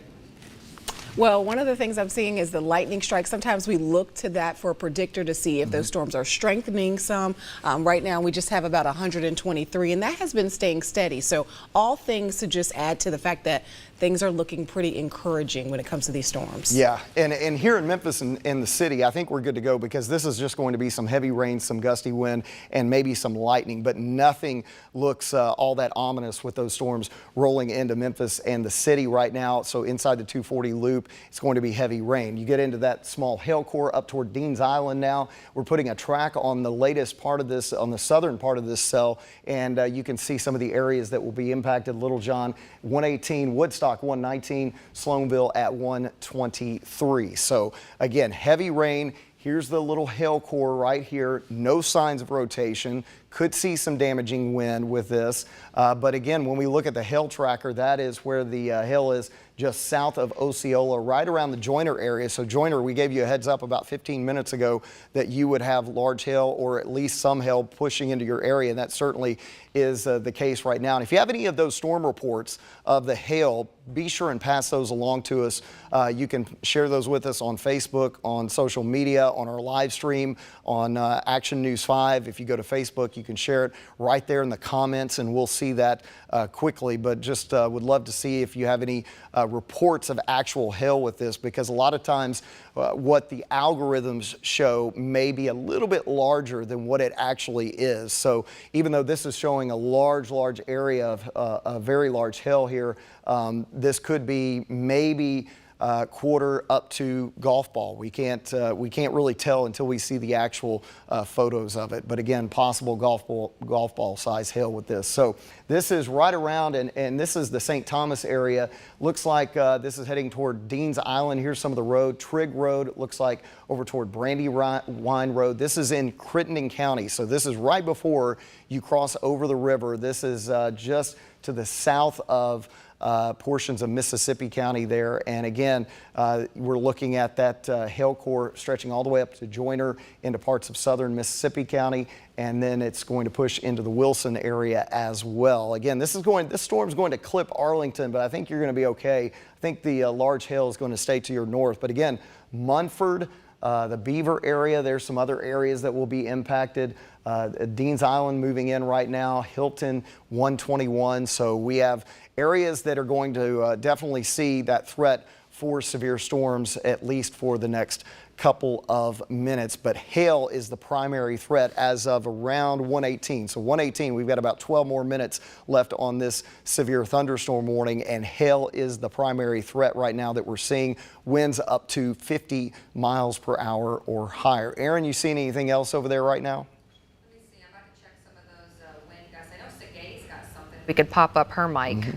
Well, one of the things I'm seeing is the lightning strike. Sometimes we look to that for a predictor to see if those storms are strengthening some. Right now, we just have about 123, and that has been staying steady. So all things to just add to the fact that things are looking pretty encouraging when it comes to these storms. Yeah, and here in Memphis and in the city, I think we're good to go, because this is just going to be some heavy rain, some gusty wind, and maybe some lightning, but nothing looks all that ominous with those storms rolling into Memphis and the city right now. So inside the 240 loop, it's going to be heavy rain. You get into that small hail core up toward Deans Island now. We're putting a track on the latest part of this, on the southern part of this cell, and you can see some of the areas that will be impacted. Little John 118, Woodstock 119, Sloanville at 123. So again, heavy rain. Here's the little hail core right here. No signs of rotation. Could see some damaging wind with this. But again, when we look at the hail tracker, that is where the hail is, just south of Osceola, right around the Joyner area. So Joyner, we gave you a heads up about 15 minutes ago that you would have large hail, or at least some hail pushing into your area. And that certainly is the case right now. And if you have any of those storm reports of the hail be sure and pass those along to us. You can share those with us on Facebook, on social media, on our live stream, on Action News 5. If you go to Facebook, you can share it right there in the comments, and we'll see that quickly. But just would love to see if you have any reports of actual hail with this, because a lot of times what the algorithms show may be a little bit larger than what it actually is. So even though this is showing a large area of a very large hail here, this could be maybe quarter up to golf ball. We can't really tell until we see the actual photos of it. But again, possible golf ball size hail with this. So this is right around, and this is the St. Thomas area. Looks like this is heading toward Dean's Island. Here's some of the road. Trigg Road, it looks like over toward Brandywine Road. This is in Crittenden County. So this is right before you cross over the river. This is just to the south of portions of Mississippi County there. And again, we're looking at that hail core stretching all the way up to Joyner into parts of southern Mississippi County, and then it's going to push into the Wilson area as well. Again, this storm's going to clip Arlington, but I think you're going to be okay. I think the large hail is going to stay to your north. But again, Munford, the Beaver area, there's some other areas that will be impacted. Dean's Island moving in right now, Hilton 121. So we have areas that are going to definitely see that threat for severe storms, at least for the next couple of minutes. But hail is the primary threat as of around 1:18. So 1:18, we've got about 12 more minutes left on this severe thunderstorm warning, and hail is the primary threat right now that we're seeing. Winds up to 50 miles per hour or higher. Aaron, you seeing anything else over there right now? Let me see. I'm about to check some of those wind gusts. I know Segay's got something. We could pop up her mic.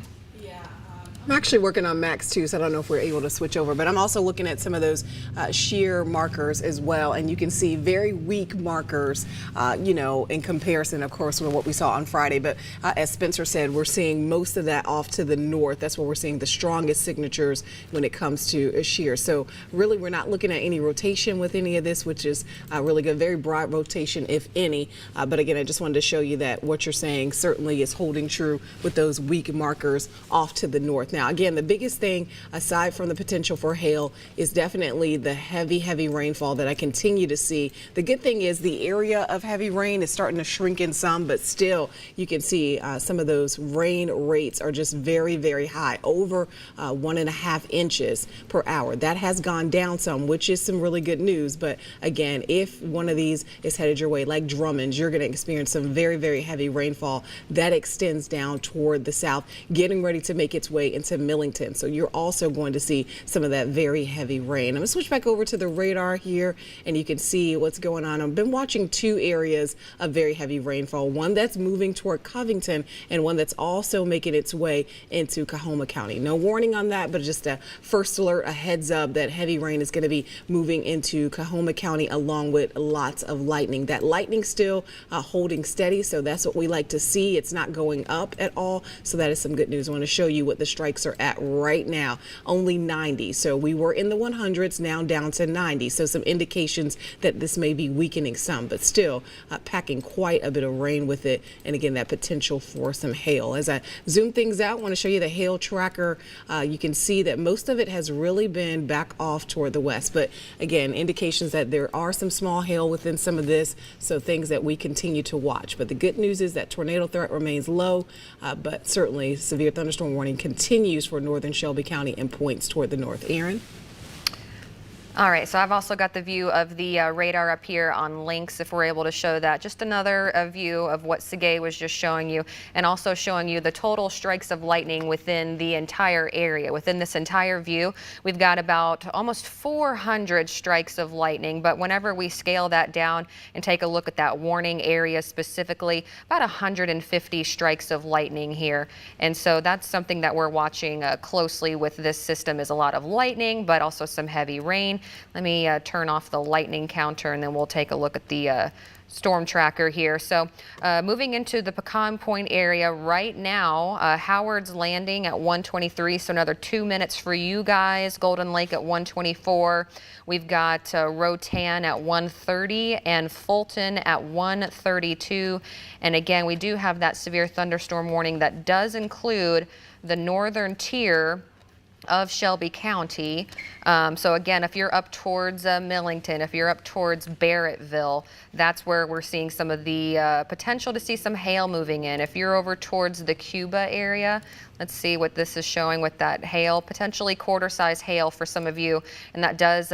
I'm actually working on Max too, so I don't know if we're able to switch over, but I'm also looking at some of those shear markers as well, and you can see very weak markers, in comparison, of course, with what we saw on Friday. But as Spencer said, we're seeing most of that off to the north. That's where we're seeing the strongest signatures when it comes to shear. So really, we're not looking at any rotation with any of this, which is really good. Very broad rotation, if any. But again, I just wanted to show you that what you're saying certainly is holding true with those weak markers off to the north. Now, again, the biggest thing, aside from the potential for hail, is definitely the heavy rainfall that I continue to see. The good thing is the area of heavy rain is starting to shrink in some, but still you can see some of those rain rates are just very high, over 1.5 inches per hour. That has gone down some, which is some really good news. But again, if one of these is headed your way, like Drummond's, you're going to experience some very heavy rainfall that extends down toward the south, getting ready to make its way into Millington. So you're also going to see some of that very heavy rain. I'm going to switch back over to the radar here, and you can see what's going on. I've been watching two areas of very heavy rainfall, one that's moving toward Covington and one that's also making its way into Coahoma County. No warning on that, but just a first alert, a heads up that heavy rain is going to be moving into Coahoma County, along with lots of lightning. That lightning still holding steady, so that's what we like to see. It's not going up at all, so that is some good news. I want to show you what the strikes are at right now. Only 90. So we were in the 100s, now down to 90. So some indications that this may be weakening some, but still packing quite a bit of rain with it. And again, that potential for some hail. As I zoom things out, I want to show you the hail tracker. You can see that most of it has really been back off toward the west. But again, indications that there are some small hail within some of this. So things that we continue to watch. But the good news is that tornado threat remains low, but certainly severe thunderstorm warning continues for northern Shelby County and points toward the north. Aaron? All right, so I've also got the view of the radar up here on links, if we're able to show that. Just another view of what Segay was just showing you, and also showing you the total strikes of lightning within the entire area. Within this entire view, we've got about almost 400 strikes of lightning, but whenever we scale that down and take a look at that warning area specifically, about 150 strikes of lightning here. And so that's something that we're watching closely with this system, is a lot of lightning, but also some heavy rain. Let me turn off the lightning counter, and then we'll take a look at the storm tracker here. So moving into the Pecan Point area right now, Howard's Landing at 123, so another 2 minutes for you guys. Golden Lake at 124. We've got Rotan at 130 and Fulton at 132. And again, we do have that severe thunderstorm warning that does include the northern tier of Shelby County. So again, if you're up towards Millington, if you're up towards Barrettville, that's where we're seeing some of the potential to see some hail moving in. If you're over towards the Cuba area, let's see what this is showing with that hail, potentially quarter-size hail for some of you, and that does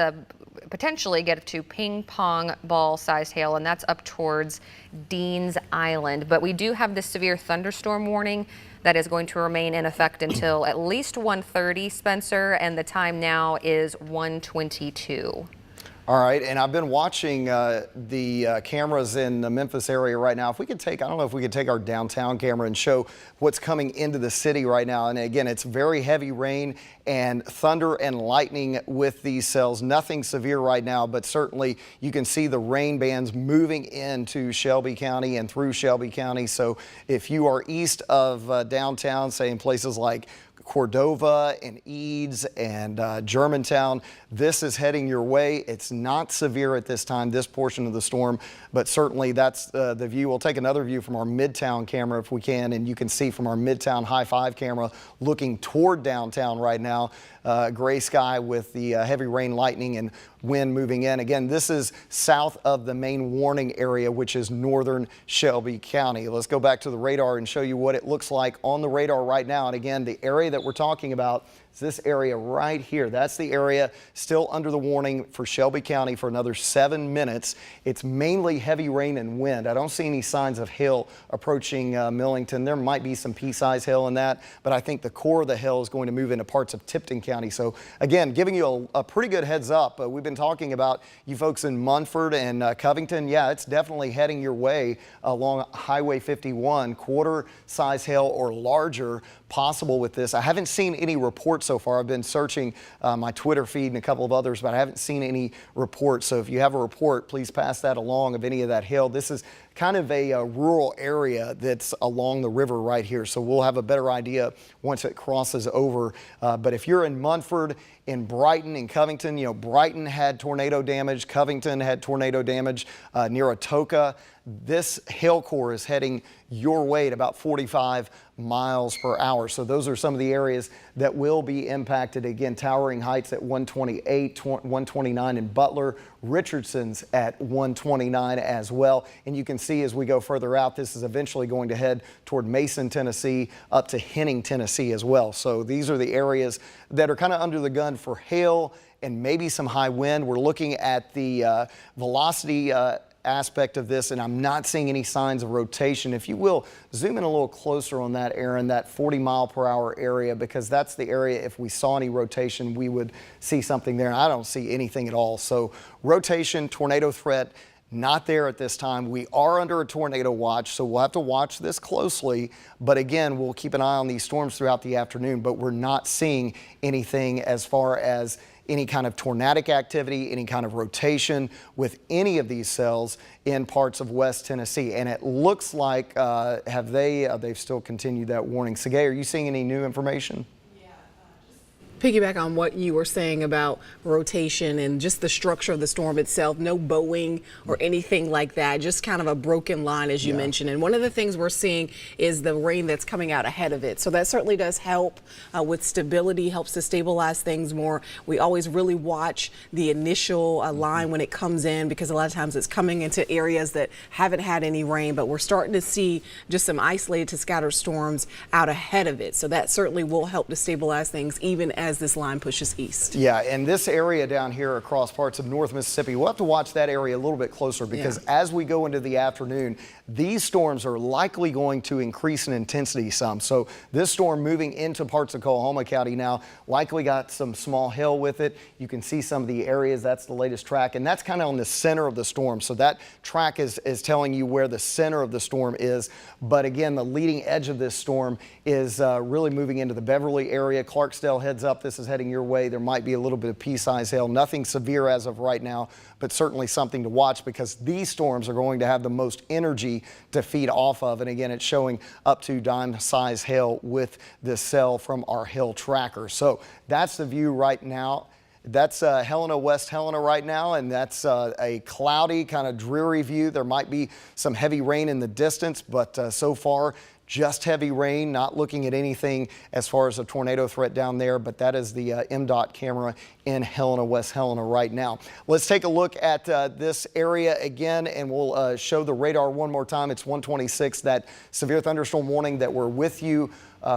potentially get to ping pong ball sized hail, and that's up towards Dean's Island. But we do have this severe thunderstorm warning that is going to remain in effect until at least 1:30, Spencer, and the time now is 1:22. All right, and I've been watching the cameras in the Memphis area right now. If we could take, I don't know if we could take our downtown camera and show what's coming into the city right now. And again, it's very heavy rain and thunder and lightning with these cells. Nothing severe right now, but certainly you can see the rain bands moving into Shelby County and through Shelby County. So if you are east of downtown, say in places like Cordova and Eads and Germantown, this is heading your way. It's not severe at this time, this portion of the storm, but certainly that's the view. We'll take another view from our Midtown camera if we can, and you can see from our Midtown High 5 camera looking toward downtown right now, gray sky with the heavy rain, lightning, and wind moving in. Again, this is south of the main warning area, which is northern Shelby County. Let's go back to the radar and show you what it looks like on the radar right now. And again, the area that we're talking about is this area right here. That's the area still under the warning for Shelby County for another 7 minutes. It's mainly heavy rain and wind. I don't see any signs of hail approaching Millington. There might be some pea-sized hail in that, but I think the core of the hail is going to move into parts of Tipton County. So again, giving you a pretty good heads up. We've been talking about you folks in Munford and Covington. Yeah, it's definitely heading your way along Highway 51. Quarter-size hail or larger possible with this. I haven't seen any reports so far. I've been searching my Twitter feed and a couple of others, but I haven't seen any reports. So if you have a report, please pass that along of any of that hail. This is kind of a rural area that's along the river right here. So we'll have a better idea once it crosses over. But if you're in Munford, in Brighton, in Covington, you know, Brighton had tornado damage. Covington had tornado damage near Atoka. This hail core is heading your way at about 45 miles per hour. So those are some of the areas that will be impacted. Again, Towering Heights at 128, 129 in Butler, Richardson's at 129 as well. And you can see as we go further out, this is eventually going to head toward Mason, Tennessee, up to Henning, Tennessee as well. So these are the areas that are kind of under the gun for hail and maybe some high wind. We're looking at the velocity aspect of this, and I'm not seeing any signs of rotation. If you will, zoom in a little closer on that, Aaron, that 40 mile per hour area, because that's the area, if we saw any rotation, we would see something there. I don't see anything at all. So rotation, tornado threat, not there at this time. We are under a tornado watch, so we'll have to watch this closely. But again, we'll keep an eye on these storms throughout the afternoon, but we're not seeing anything as far as any kind of tornadic activity, any kind of rotation with any of these cells in parts of West Tennessee. And it looks like, they've still continued that warning. Sergey, are you seeing any new information? Piggyback on what you were saying about rotation and just the structure of the storm itself, no bowing or anything like that, just kind of a broken line, as you mentioned. And one of the things we're seeing is the rain that's coming out ahead of it. So that certainly does help with stability, helps to stabilize things more. We always really watch the initial line when it comes in, because a lot of times it's coming into areas that haven't had any rain, but we're starting to see just some isolated to scattered storms out ahead of it. So that certainly will help to stabilize things even as this line pushes east. Yeah, and this area down here across parts of North Mississippi, we'll have to watch that area a little bit closer, because as we go into the afternoon, these storms are likely going to increase in intensity some. So this storm moving into parts of Coahoma County now likely got some small hail with it. You can see some of the areas. That's the latest track, and that's kind of on the center of the storm. So that track is telling you where the center of the storm is. But again, the leading edge of this storm is really moving into the Beverly area. Clarksdale heads up. This is heading your way. There might be a little bit of pea-sized hail. Nothing severe as of right now, but certainly something to watch, because these storms are going to have the most energy to feed off of. And again, it's showing up to dime-sized hail with this cell from our hail tracker. So that's the view right now. That's Helena, West Helena right now, and that's a cloudy, kind of dreary view. There might be some heavy rain in the distance, but so far, just heavy rain, not looking at anything as far as a tornado threat down there, but that is the MDOT camera in Helena, West Helena right now. Let's take a look at this area again, and we'll show the radar one more time. It's 126, that severe thunderstorm warning that we're with you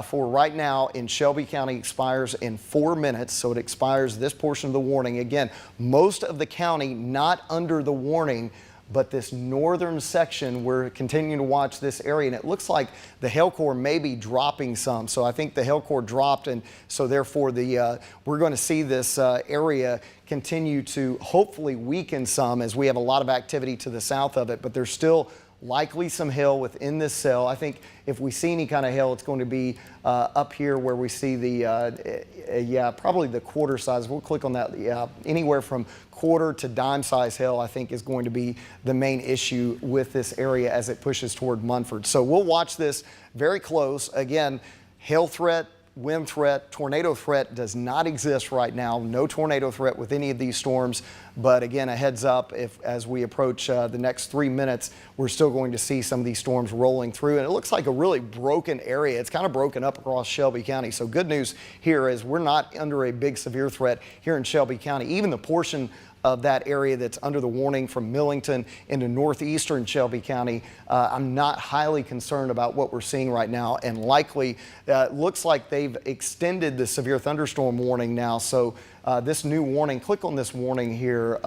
for right now in Shelby County expires in 4 minutes. So it expires this portion of the warning. Again, most of the county not under the warning, but this northern section, we're continuing to watch this area, and it looks like the hail core may be dropping some. So I think the hail core dropped, and so therefore we're going to see this area continue to hopefully weaken some as we have a lot of activity to the south of it, but there's still likely some hail within this cell. I think if we see any kind of hail, it's going to be up here where we see the, probably the quarter size. We'll click on that. Anywhere from quarter to dime size hail, I think, is going to be the main issue with this area as it pushes toward Munford. So we'll watch this very close. Again, hail threat, wind threat, tornado threat does not exist right now. No tornado threat with any of these storms. But again, a heads up, as we approach the next 3 minutes, we're still going to see some of these storms rolling through. And it looks like a really broken area. It's kind of broken up across Shelby County. So good news here is we're not under a big severe threat here in Shelby County. Even the portion of that area that's under the warning from Millington into northeastern Shelby County, I'm not highly concerned about what we're seeing right now, and likely looks like they've extended the severe thunderstorm warning now. So this new warning, click on this warning here,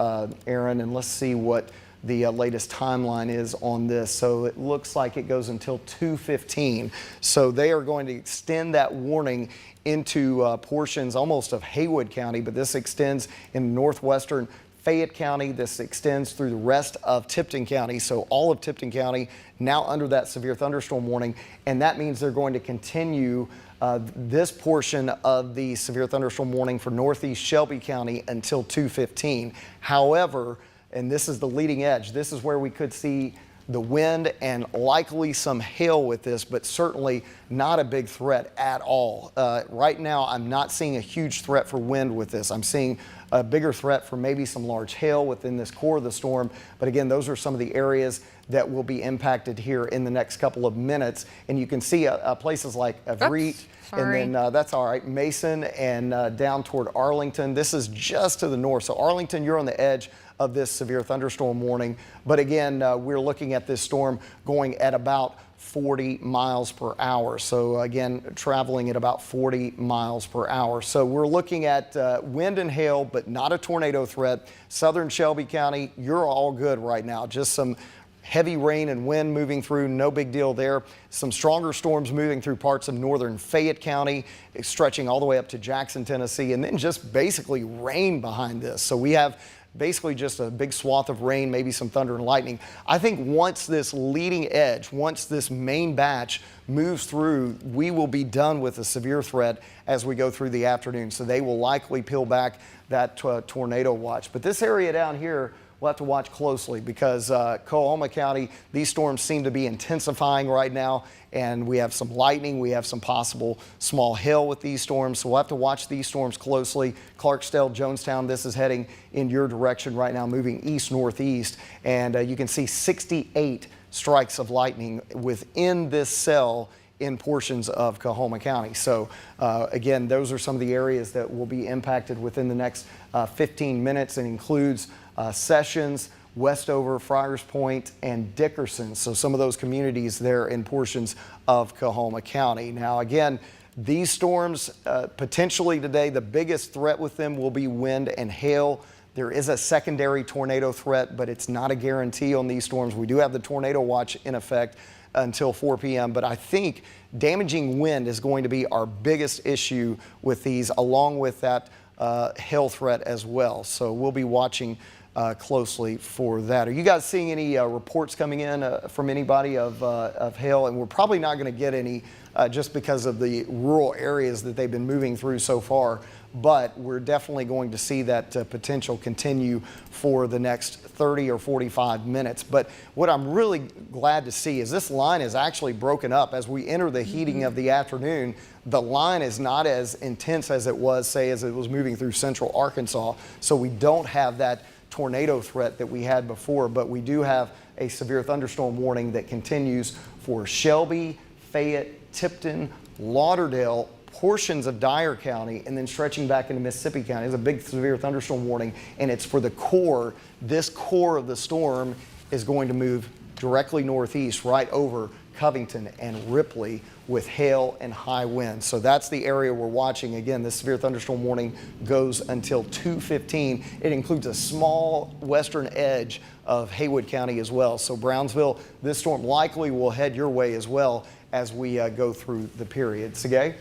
Aaron, and let's see what the latest timeline is on this. So it looks like it goes until 2:15. So they are going to extend that warning into portions almost of Haywood County, but this extends in northwestern Fayette County. This extends through the rest of Tipton County. So all of Tipton County now under that severe thunderstorm warning. And that means they're going to continue this portion of the severe thunderstorm warning for northeast Shelby County until 2:15. However, and this is the leading edge, this is where we could see the wind and likely some hail with this, but certainly not a big threat at all. Right now, I'm not seeing a huge threat for wind with this. I'm seeing a bigger threat for maybe some large hail within this core of the storm. But again, those are some of the areas that will be impacted here in the next couple of minutes. And you can see places like Everett, and then that's all right, Mason, and down toward Arlington. This is just to the north. So Arlington, you're on the edge of this severe thunderstorm warning. But again, we're looking at this storm going at about 40 miles per hour. So again, traveling at about 40 miles per hour. So we're looking at wind and hail, but not a tornado threat. Southern Shelby County, you're all good right now. Just some heavy rain and wind moving through, no big deal there. Some stronger storms moving through parts of northern Fayette County, stretching all the way up to Jackson, Tennessee, and then just basically rain behind this. So we have basically just a big swath of rain, maybe some thunder and lightning. I think once this leading edge, once this main batch moves through, we will be done with a severe threat as we go through the afternoon. So they will likely peel back that tornado watch. But this area down here, we'll have to watch closely because Coahoma County, these storms seem to be intensifying right now, and we have some lightning, we have some possible small hail with these storms, so we'll have to watch these storms closely. Clarksdale, Jonestown, this is heading in your direction right now, moving east-northeast, and you can see 68 strikes of lightning within this cell in portions of Coahoma County. So again, those are some of the areas that will be impacted within the next 15 minutes, and includes Sessions, Westover, Friars Point, and Dickerson. So some of those communities there in portions of Coahoma County. Now again, these storms potentially today, the biggest threat with them will be wind and hail. There is a secondary tornado threat, but it's not a guarantee on these storms. We do have the tornado watch in effect until 4 p.m. But I think damaging wind is going to be our biggest issue with these, along with that hail threat as well. So we'll be watching closely for that. Are you guys seeing any reports coming in from anybody of hail? And we're probably not going to get any just because of the rural areas that they've been moving through so far. But we're definitely going to see that potential continue for the next 30 or 45 minutes. But what I'm really glad to see is this line is actually broken up. As we enter the heating of the afternoon, the line is not as intense as it was, say, as it was moving through central Arkansas. So we don't have that tornado threat that we had before, but we do have a severe thunderstorm warning that continues for Shelby, Fayette, Tipton, Lauderdale, portions of Dyer County, and then stretching back into Mississippi County. It's a big severe thunderstorm warning, and it's for the core. This core of the storm is going to move directly northeast right over Covington and Ripley with hail and high winds. So that's the area we're watching. Again, this severe thunderstorm warning goes until 2:15. It includes a small western edge of Haywood County as well. So Brownsville, this storm likely will head your way as well as we go through the period. Sergey?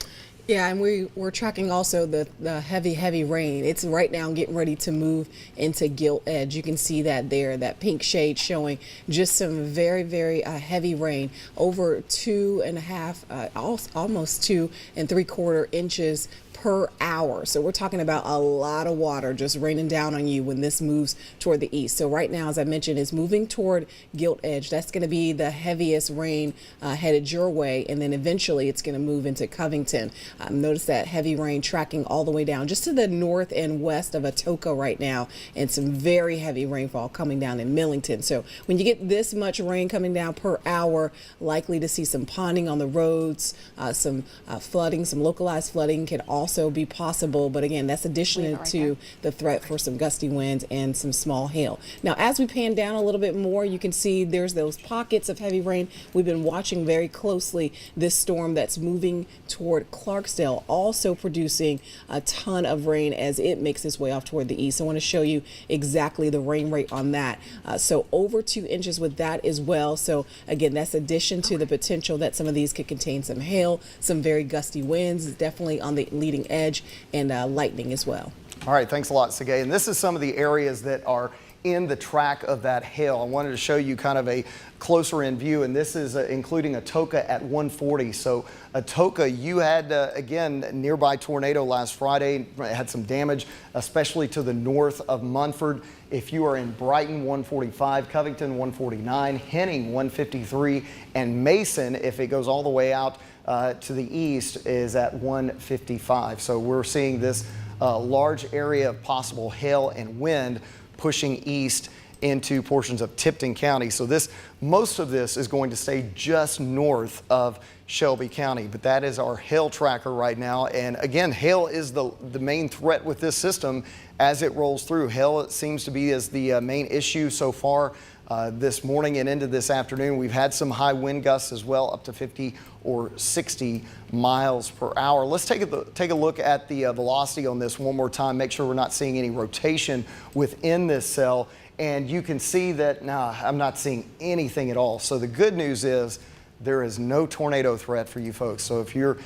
Yeah, and we're tracking also the heavy rain. It's right now getting ready to move into Gilt Edge. You can see that there, that pink shade showing just some very heavy rain, over 2.5, almost 2 3/4 inches per hour. So we're talking about a lot of water just raining down on you when this moves toward the east. So right now, as I mentioned, it's moving toward Gilt Edge. That's going to be the heaviest rain headed your way, and then eventually it's going to move into Covington. Notice that heavy rain tracking all the way down just to the north and west of Atoka right now, and some very heavy rainfall coming down in Millington. So when you get this much rain coming down per hour, likely to see some ponding on the roads, some flooding, some localized flooding can also be possible, but again, that's additional to the threat for some gusty winds and some small hail. Now, as we pan down a little bit more, you can see there's those pockets of heavy rain. We've been watching very closely this storm that's moving toward Clarksdale, also producing a ton of rain as it makes its way off toward the east. I want to show you exactly the rain rate on that. So over 2 inches with that as well. So again, that's addition to the potential that some of these could contain some hail, some very gusty winds, definitely on the leading edge, and lightning as well. All right, thanks a lot, Sergey. And this is some of the areas that are in the track of that hail. I wanted to show you kind of a closer in view, and this is including Atoka at 140. So Atoka, you had, again, nearby tornado last Friday, had some damage, especially to the north of Munford. If you are in Brighton, 145, Covington, 149, Henning, 153, and Mason, if it goes all the way out to the east, is at 155. So we're seeing this large area of possible hail and wind pushing east into portions of Tipton County. So most of this is going to stay just north of Shelby County, but that is our hail tracker right now. And again, hail is the main threat with this system as it rolls through. Hail, it seems to be, is the main issue so far this morning and into this afternoon. We've had some high wind gusts as well, up to 50 or 60 miles per hour. Let's take a look at the velocity on this one more time, make sure we're not seeing any rotation within this cell. And you can see that, I'm not seeing anything at all. So the good news is there is no tornado threat for you folks. So if you're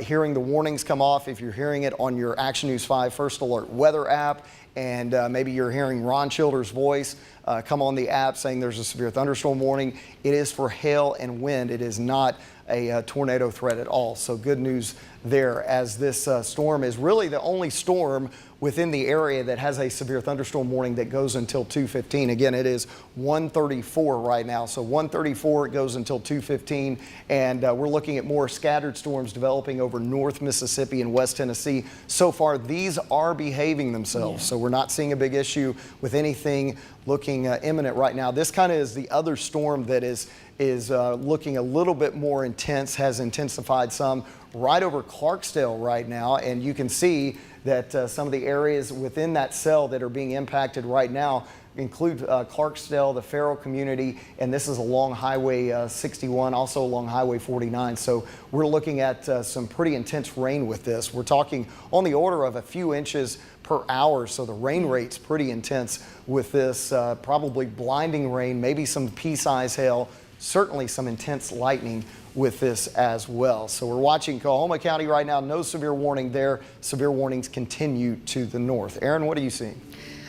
hearing the warnings come off, if you're hearing it on your Action News 5 First Alert weather app, and maybe you're hearing Ron Childers' voice come on the app saying there's a severe thunderstorm warning, it is for hail and wind. It is not a tornado threat at all. So good news there, as this storm is really the only storm within the area that has a severe thunderstorm warning that goes until 2:15. Again, it is 1:34 right now. So 1:34, it goes until 2:15. And we're looking at more scattered storms developing over North Mississippi and West Tennessee. So far, these are behaving themselves. Yeah. So we're not seeing a big issue with anything looking imminent right now. This kind of is the other storm that is looking a little bit more intense, has intensified some right over Clarksdale right now. And you can see that some of the areas within that cell that are being impacted right now include Clarksdale, the Farrell community, and this is along Highway 61, also along Highway 49. So we're looking at some pretty intense rain with this. We're talking on the order of a few inches per hour, so the rain rate's pretty intense with this, probably blinding rain, maybe some pea-size hail, certainly some intense lightning with this as well. So we're watching Coahoma County right now. No severe warning there. Severe warnings continue to the north. Aaron, what are you seeing?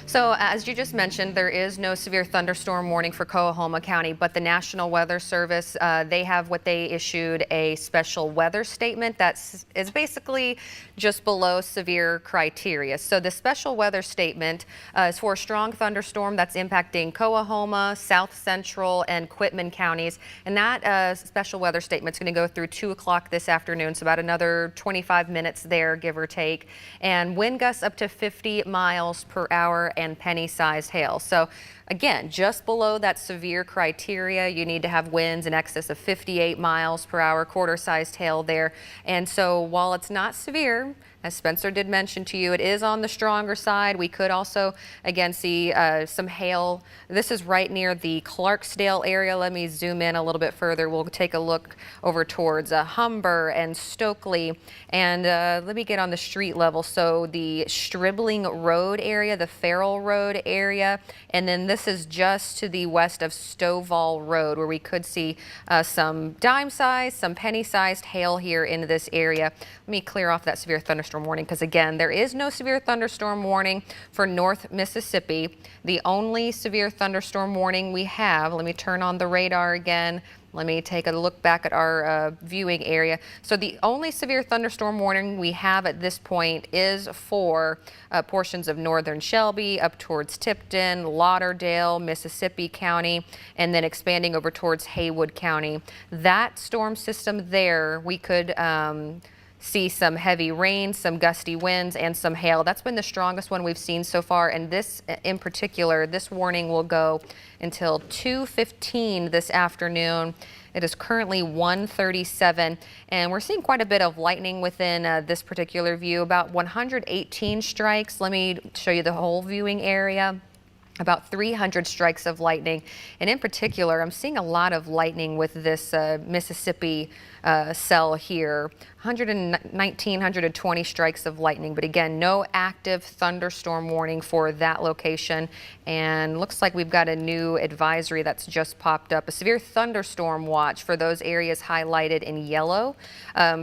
So as you just mentioned, there is no severe thunderstorm warning for Coahoma County, but the National Weather Service, they have what they issued a special weather statement that is basically just below severe criteria. So the special weather statement is for a strong thunderstorm that's impacting Coahoma, South Central, and Quitman counties. And that special weather statement is going to go through 2 o'clock this afternoon, so about another 25 minutes there, give or take. And wind gusts up to 50 miles per hour and penny-sized hail. So Again, just below that severe criteria, you need to have winds in excess of 58 miles per hour, quarter-sized hail there. And so while it's not severe, as Spencer did mention to you, it is on the stronger side. We could also, again, see some hail. This is right near the Clarksdale area. Let me zoom in a little bit further. We'll take a look over towards Humber and Stokely. And let me get on the street level. So the Stribling Road area, the Farrell Road area, and then this is just to the west of Stovall Road, where we could see some dime-sized, some penny-sized hail here in this area. Let me clear off that severe thunderstorm warning, because again, there is no severe thunderstorm warning for North Mississippi. The only severe thunderstorm warning we have, let me turn on the radar again. Let me take a look back at our viewing area. So the only severe thunderstorm warning we have at this point is for portions of northern Shelby up towards Tipton, Lauderdale, Mississippi County, and then expanding over towards Haywood County. That storm system there, we could see some heavy rain, some gusty winds, and some hail. That's been the strongest one we've seen so far, and this in particular, this warning will go until 2:15 this afternoon. It is currently 1:37, and we're seeing quite a bit of lightning within this particular view, about 118 strikes. Let me show you the whole viewing area. About 300 strikes of lightning, and in particular, I'm seeing a lot of lightning with this Mississippi cell here. 119, 120 strikes of lightning, but again, no active thunderstorm warning for that location. And looks like we've got a new advisory that's just popped up, a severe thunderstorm watch for those areas highlighted in yellow.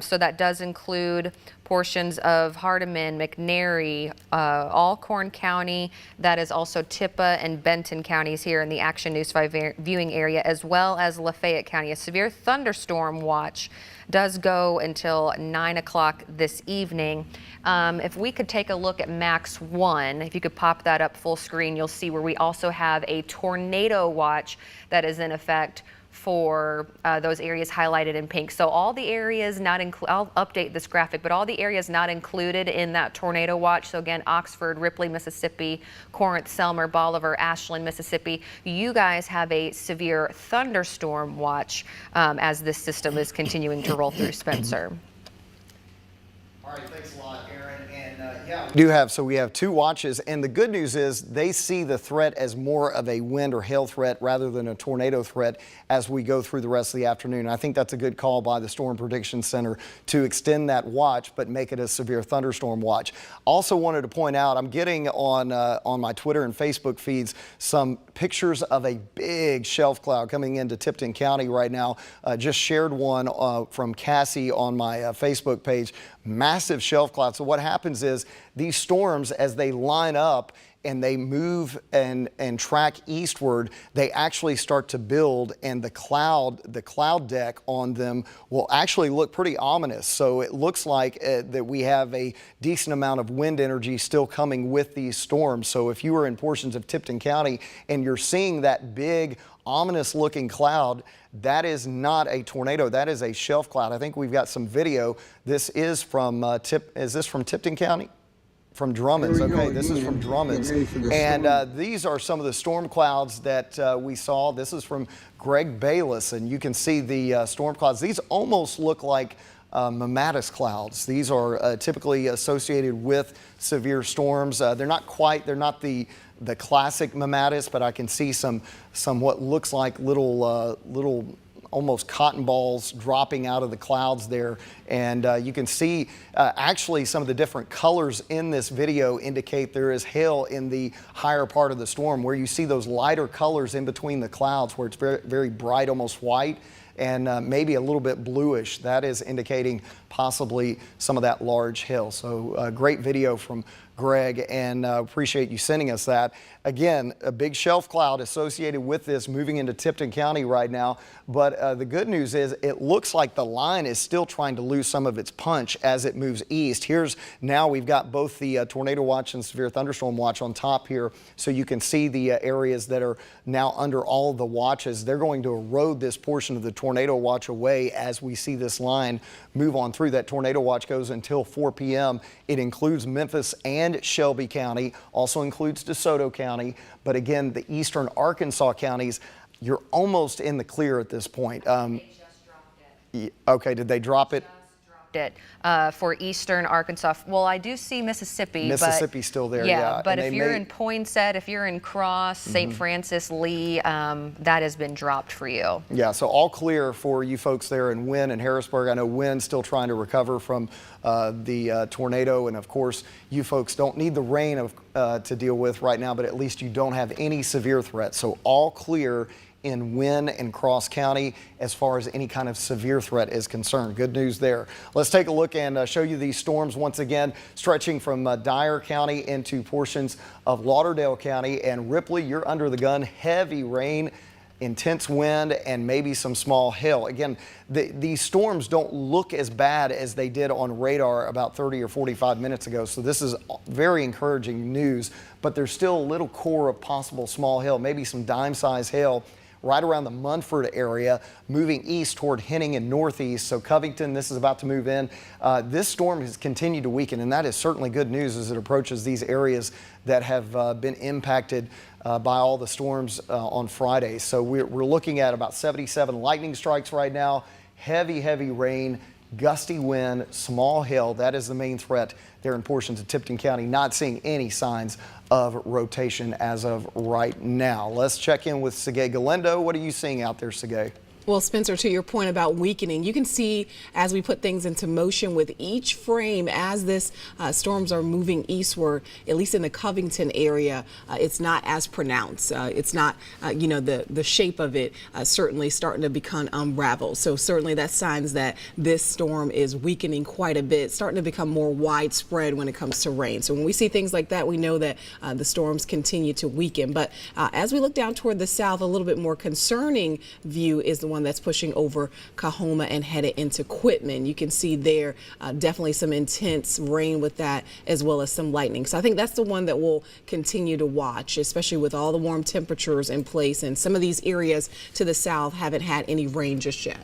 So that does include portions of Hardeman, McNairy, Alcorn County. That is also Tippah and Benton counties here in the Action News 5 viewing area, as well as Lafayette County. A severe thunderstorm watch does go until 9 o'clock this evening. If we could take a look at Max 1, if you could pop that up full screen, you'll see where we also have a tornado watch that is in effect for those areas highlighted in pink. So all the areas not included, I'll update this graphic, but all the areas not included in that tornado watch. So again, Oxford, Ripley, Mississippi, Corinth, Selmer, Bolivar, Ashland, Mississippi. You guys have a severe thunderstorm watch as this system is continuing to roll through, Spencer. All right, thanks a lot, Aaron. And yeah, we have two watches, and the good news is they see the threat as more of a wind or hail threat rather than a tornado threat as we go through the rest of the afternoon. I think that's a good call by the Storm Prediction Center to extend that watch but make it a severe thunderstorm watch. Also wanted to point out, I'm getting on my Twitter and Facebook feeds some pictures of a big shelf cloud coming into Tipton County right now. Just shared one from Cassie on my Facebook page. Massive shelf cloud. So what happens is these storms, as they line up and they move and track eastward, they actually start to build, and the cloud deck on them will actually look pretty ominous. So it looks like that we have a decent amount of wind energy still coming with these storms. So if you are in portions of Tipton County and you're seeing that big ominous looking cloud, that is not a tornado, that is a shelf cloud. I think we've got some video. This is from is this from Tipton County? From Drummond's. Okay, this is from Drummond's. And these are some of the storm clouds that we saw. This is from Greg Bayless, and you can see the storm clouds. These almost look like mammatus clouds. These are typically associated with severe storms. They're not the classic mammatus, but I can see some what looks like little almost cotton balls dropping out of the clouds there. And you can see actually some of the different colors in this video indicate there is hail in the higher part of the storm, where you see those lighter colors in between the clouds where it's very, very bright, almost white, and maybe a little bit bluish. That is indicating possibly some of that large hail. So great video from Greg, and appreciate you sending us that. Again, a big shelf cloud associated with this moving into Tipton County right now. But the good news is it looks like the line is still trying to lose some of its punch as it moves east. Now we've got both the tornado watch and severe thunderstorm watch on top here, so you can see the areas that are now under all of the watches. They're going to erode this portion of the tornado watch away as we see this line move on through. That tornado watch goes until 4 p.m. It includes Memphis and and Shelby County, also includes DeSoto County. But again, the eastern Arkansas counties, you're almost in the clear at this point. They just dropped it. Okay, did they drop it? It for eastern Arkansas. Well, I do see Mississippi. Mississippi's still there, yeah. But And if you're in Poinsett, if you're in Cross, St. Francis, Lee, that has been dropped for you. Yeah, so all clear for you folks there in Wynn and Harrisburg. I know Wynn's still trying to recover from the tornado, and of course, you folks don't need the rain to deal with right now, but at least you don't have any severe threats. So all clear in Wynn and Cross County as far as any kind of severe threat is concerned. Good news there. Let's take a look and show you these storms once again, stretching from Dyer County into portions of Lauderdale County. And Ripley, you're under the gun. Heavy rain, intense wind, and maybe some small hail. Again, these storms don't look as bad as they did on radar about 30 or 45 minutes ago. So this is very encouraging news, but there's still a little core of possible small hail, maybe some dime-sized hail right around the Munford area, moving east toward Henning and northeast. So Covington, this is about to move in. This storm has continued to weaken, and that is certainly good news as it approaches these areas that have been impacted by all the storms on Friday. So we're looking at about 77 lightning strikes right now, heavy rain, gusty wind, small hail. That is the main threat there in portions of Tipton County. Not seeing any signs of rotation as of right now. Let's check in with Sergey Galendo. What are you seeing out there, Sergey? Well, Spencer, to your point about weakening, you can see as we put things into motion with each frame as this storms are moving eastward, at least in the Covington area, it's not as pronounced. It's not, the shape of it certainly starting to become unraveled. So certainly that's signs that this storm is weakening quite a bit, starting to become more widespread when it comes to rain. So when we see things like that, we know that the storms continue to weaken. But as we look down toward the south, a little bit more concerning view is the one that's pushing over Coahoma and headed into Quitman. You can see there definitely some intense rain with that, as well as some lightning. So I think that's the one that we'll continue to watch, especially with all the warm temperatures in place. And some of these areas to the south haven't had any rain just yet.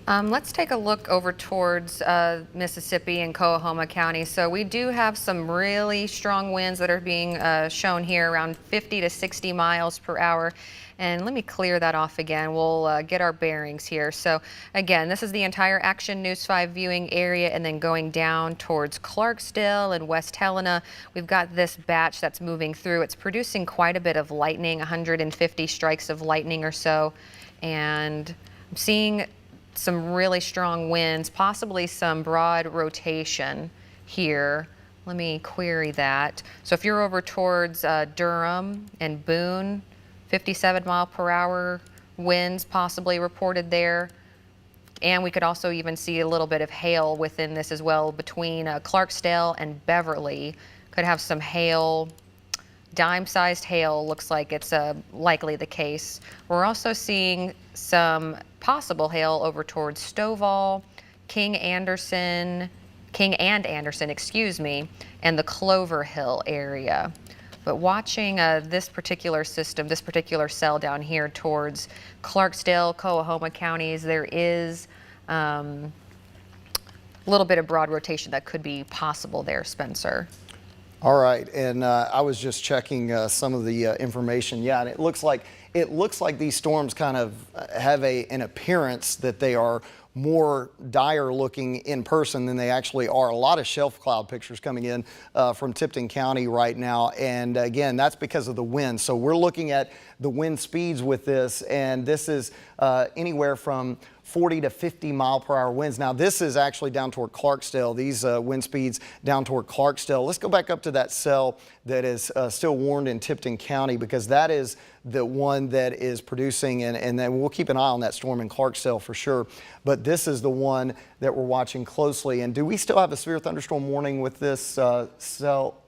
Let's take a look over towards Mississippi and Coahoma County. So we do have some really strong winds that are being shown here, around 50 to 60 miles per hour. And let me clear that off again. We'll get our bearings here. So again, this is the entire Action News 5 viewing area, and then going down towards Clarksdale and West Helena, we've got this batch that's moving through. It's producing quite a bit of lightning, 150 strikes of lightning or so. And I'm seeing some really strong winds, possibly some broad rotation here. Let me query that. So if you're over towards Durham and Boone, 57 mile per hour winds possibly reported there. And we could also even see a little bit of hail within this as well between Clarksdale and Beverly. Could have some hail, dime-sized hail, looks like it's likely the case. We're also seeing some possible hail over towards Stovall, King and Anderson, excuse me, and the Clover Hill area. But watching this particular system, this particular cell down here towards Clarksdale, Coahoma counties, there is a little bit of broad rotation that could be possible there, Spencer. All right, and I was just checking some of the information. Yeah, and it looks like these storms kind of have an appearance that they are more dire looking in person than they actually are. A lot of shelf cloud pictures coming in from Tipton County right now, and again, that's because of the wind. So we're looking at the wind speeds with this, and this is anywhere from 40 to 50 mile per hour winds. Now this is actually down toward Clarksdale, these wind speeds down toward Clarksdale. Let's go back up to that cell that is still warned in Tipton County, because that is the one that is producing, and then we'll keep an eye on that storm in Clarksdale for sure. But this is the one that we're watching closely. And do we still have a severe thunderstorm warning with this cell?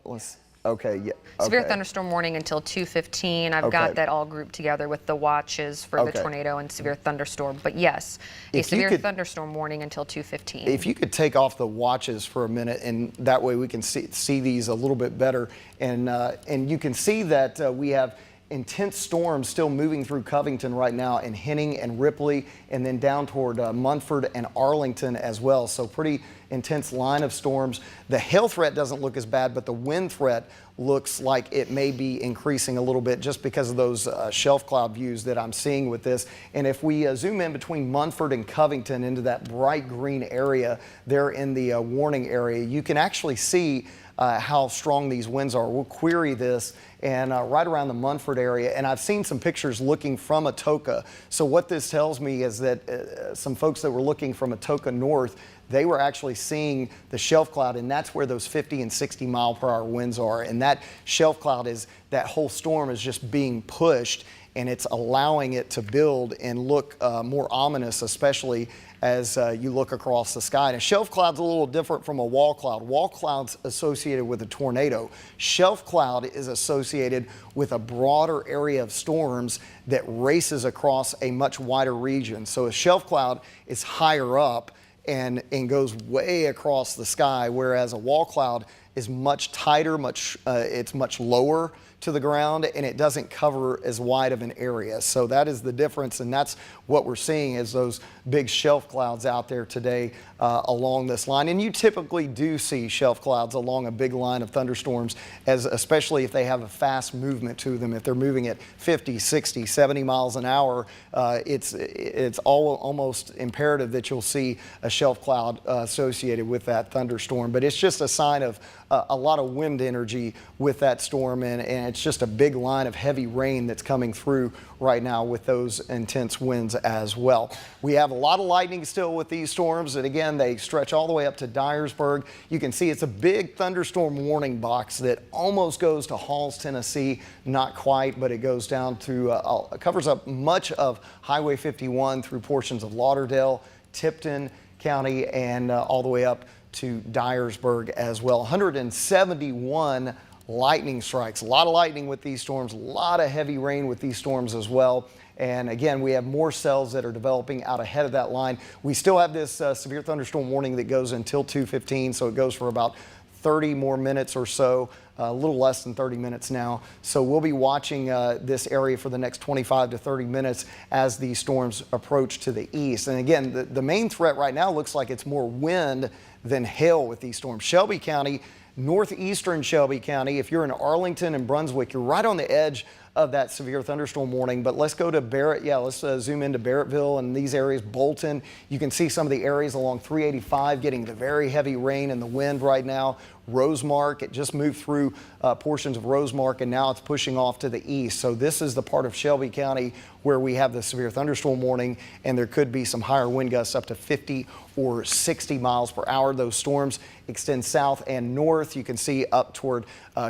Okay, yeah. Severe thunderstorm warning until 2:15. I've got that all grouped together with the watches for the tornado and severe thunderstorm. But yes, a severe thunderstorm warning until 2:15. If you could take off the watches for a minute, and that way we can see these a little bit better. And you can see that we have intense storms still moving through Covington right now, and Henning and Ripley, and then down toward Munford and Arlington as well. So pretty intense line of storms. The hail threat doesn't look as bad, but the wind threat looks like it may be increasing a little bit just because of those shelf cloud views that I'm seeing with this. And if we zoom in between Munford and Covington into that bright green area there in the warning area, you can actually see how strong these winds are. We'll query this, and right around the Munford area, and I've seen some pictures looking from Atoka. So what this tells me is that some folks that were looking from Atoka north, they were actually seeing the shelf cloud, and that's where those 50 and 60 mile per hour winds are. And that shelf cloud is, that whole storm is just being pushed, and it's allowing it to build and look more ominous, especially as you look across the sky. And a shelf cloud's a little different from a wall cloud. Wall cloud's associated with a tornado. Shelf cloud is associated with a broader area of storms that races across a much wider region. So a shelf cloud is higher up and goes way across the sky, whereas a wall cloud is much tighter, it's much lower to the ground, and it doesn't cover as wide of an area. So that is the difference, and that's what we're seeing is those big shelf clouds out there today along this line. And you typically do see shelf clouds along a big line of thunderstorms, especially if they have a fast movement to them. If they're moving at 50, 60, 70 miles an hour, it's almost imperative that you'll see a shelf cloud associated with that thunderstorm. But it's just a sign of a lot of wind energy with that storm, and it's just a big line of heavy rain that's coming through right now with those intense winds as well. We have a lot of lightning still with these storms, and again, they stretch all the way up to Dyersburg. You can see it's a big thunderstorm warning box that almost goes to Halls, Tennessee. Not quite, but it goes down to, covers up much of Highway 51 through portions of Lauderdale, Tipton County, and all the way up to Dyersburg as well. 171 lightning strikes. A lot of lightning with these storms, a lot of heavy rain with these storms as well. And again, we have more cells that are developing out ahead of that line. We still have this severe thunderstorm warning that goes until 2:15, so it goes for about 30 more minutes or so, a little less than 30 minutes now. So we'll be watching this area for the next 25 to 30 minutes as these storms approach to the east. And again, the main threat right now looks like it's more wind than hail with these storms. Shelby County, northeastern Shelby County, if you're in Arlington and Brunswick, you're right on the edge of that severe thunderstorm warning. But let's go to Barrett. Yeah, let's zoom into Barrettville and these areas. Bolton, you can see some of the areas along 385 getting the very heavy rain and the wind right now. Rosemark, it just moved through portions of Rosemark, and now it's pushing off to the east. So this is the part of Shelby County where we have the severe thunderstorm warning, and there could be some higher wind gusts up to 50 or 60 miles per hour. Those storms extend south and north. You can see up toward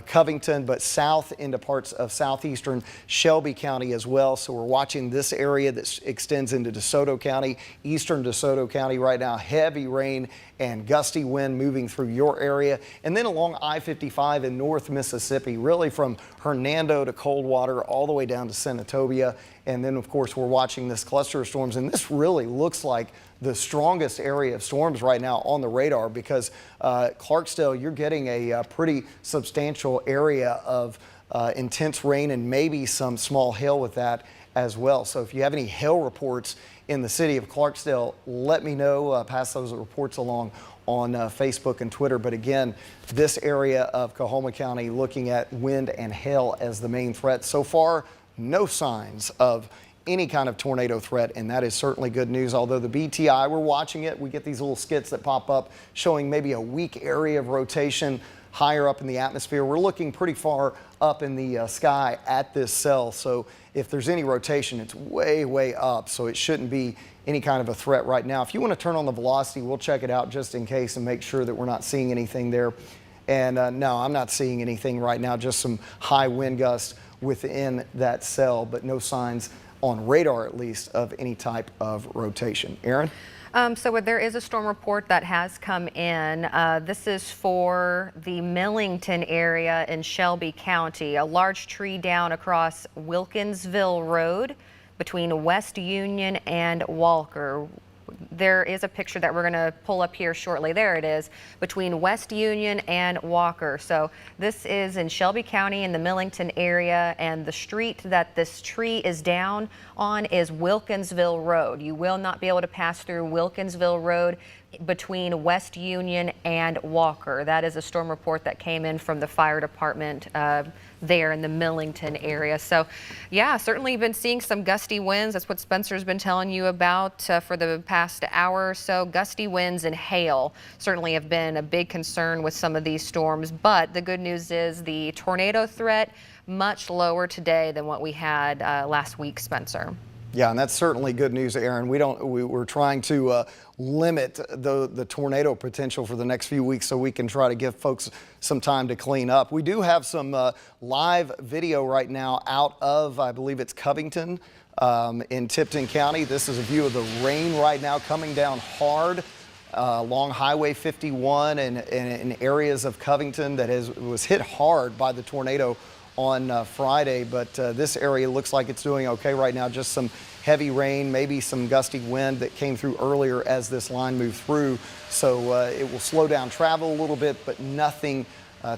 Covington, but south into parts of southeastern Shelby County as well. So we're watching this area that extends into DeSoto County, eastern DeSoto County right now. Heavy rain and gusty wind moving through your area. And then along I-55 in North Mississippi, really from Hernando to Coldwater all the way down to Senatobia. And then, of course, we're watching this cluster of storms, and this really looks like the strongest area of storms right now on the radar, because Clarksdale, you're getting a pretty substantial area of intense rain and maybe some small hail with that as well. So if you have any hail reports in the city of Clarksdale, let me know. Pass those reports along on Facebook and Twitter. But again, this area of Coahoma County looking at wind and hail as the main threat. So far, no signs of any kind of tornado threat, and that is certainly good news. Although the BTI, we're watching it. We get these little skits that pop up showing maybe a weak area of rotation higher up in the atmosphere. We're looking pretty far up in the sky at this cell. So if there's any rotation, it's way, way up. So it shouldn't be any kind of a threat right now. If you want to turn on the velocity, we'll check it out just in case and make sure that we're not seeing anything there. And no, I'm not seeing anything right now, just some high wind gusts within that cell, but no signs on radar, at least, of any type of rotation. Aaron? So there is a storm report that has come in. This is for the Millington area in Shelby County. A large tree down across Wilkinsville Road between West Union and Walker. there is a picture that we're going to pull up here shortly. There it is, between West Union and Walker. So this is in Shelby County in the Millington area, and the street that this tree is down on is Wilkinsville Road. You will not be able to pass through Wilkinsville Road between West Union and Walker. That is a storm report that came in from the fire department there in the Millington area. So yeah, certainly been seeing some gusty winds. That's what Spencer's been telling you about for the past hour or so. Gusty winds and hail certainly have been a big concern with some of these storms, but the good news is the tornado threat much lower today than what we had last week, Spencer. Yeah, and that's certainly good news, Aaron. We're trying to limit the tornado potential for the next few weeks so we can try to give folks some time to clean up. We do have some live video right now out of, I believe it's Covington in Tipton County. This is a view of the rain right now coming down hard along Highway 51 and in areas of Covington that was hit hard by the tornado on Friday, but this area looks like it's doing okay right now. Just some heavy rain, maybe some gusty wind that came through earlier as this line moved through. So it will slow down travel a little bit, but nothing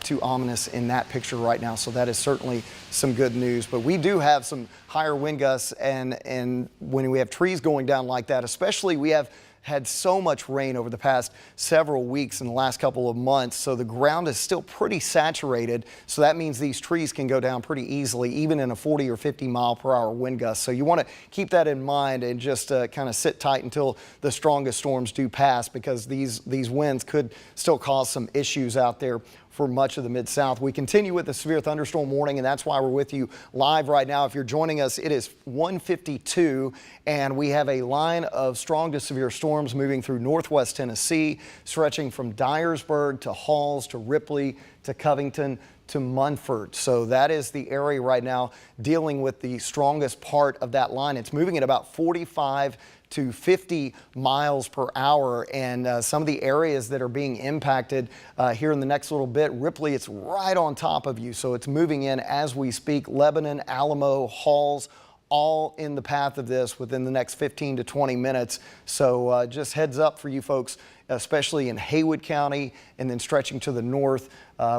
too ominous in that picture right now. So that is certainly some good news. But we do have some higher wind gusts, and when we have trees going down like that, especially we have had so much rain over the past several weeks in the last couple of months, so the ground is still pretty saturated. So that means these trees can go down pretty easily, even in a 40 or 50 mile per hour wind gust. So you want to keep that in mind and just kind of sit tight until the strongest storms do pass, because these winds could still cause some issues out there for much of the Mid-South. We continue with the severe thunderstorm warning, and that's why we're with you live right now. If you're joining us, it is 1:52, and we have a line of strong to severe storms moving through northwest Tennessee, stretching from Dyersburg to Halls to Ripley to Covington to Munford. So that is the area right now dealing with the strongest part of that line. It's moving at about 45 to 50 miles per hour, and some of the areas that are being impacted here in the next little bit, Ripley, it's right on top of you, so it's moving in as we speak. Lebanon, Alamo, Halls, all in the path of this within the next 15 to 20 minutes. So just heads up for you folks, especially in Haywood County and then stretching to the north.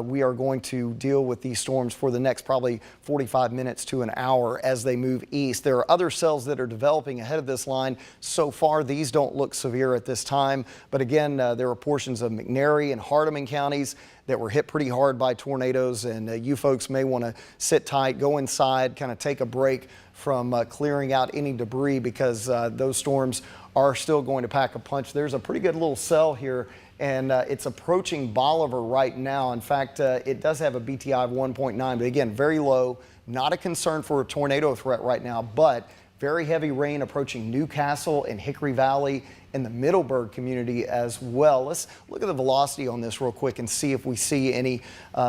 We are going to deal with these storms for the next probably 45 minutes to an hour as they move east. There are other cells that are developing ahead of this line. So far, these don't look severe at this time. But again, there are portions of McNairy and Hardeman counties that were hit pretty hard by tornadoes. And you folks may want to sit tight, go inside, kind of take a break from clearing out any debris, because those storms are still going to pack a punch. There's a pretty good little cell here, and it's approaching Bolivar right now. In fact, it does have a BTI of 1.9, but again, very low, not a concern for a tornado threat right now, but very heavy rain approaching Newcastle and Hickory Valley in the Middleburg community as well. Let's look at the velocity on this real quick and see if we see any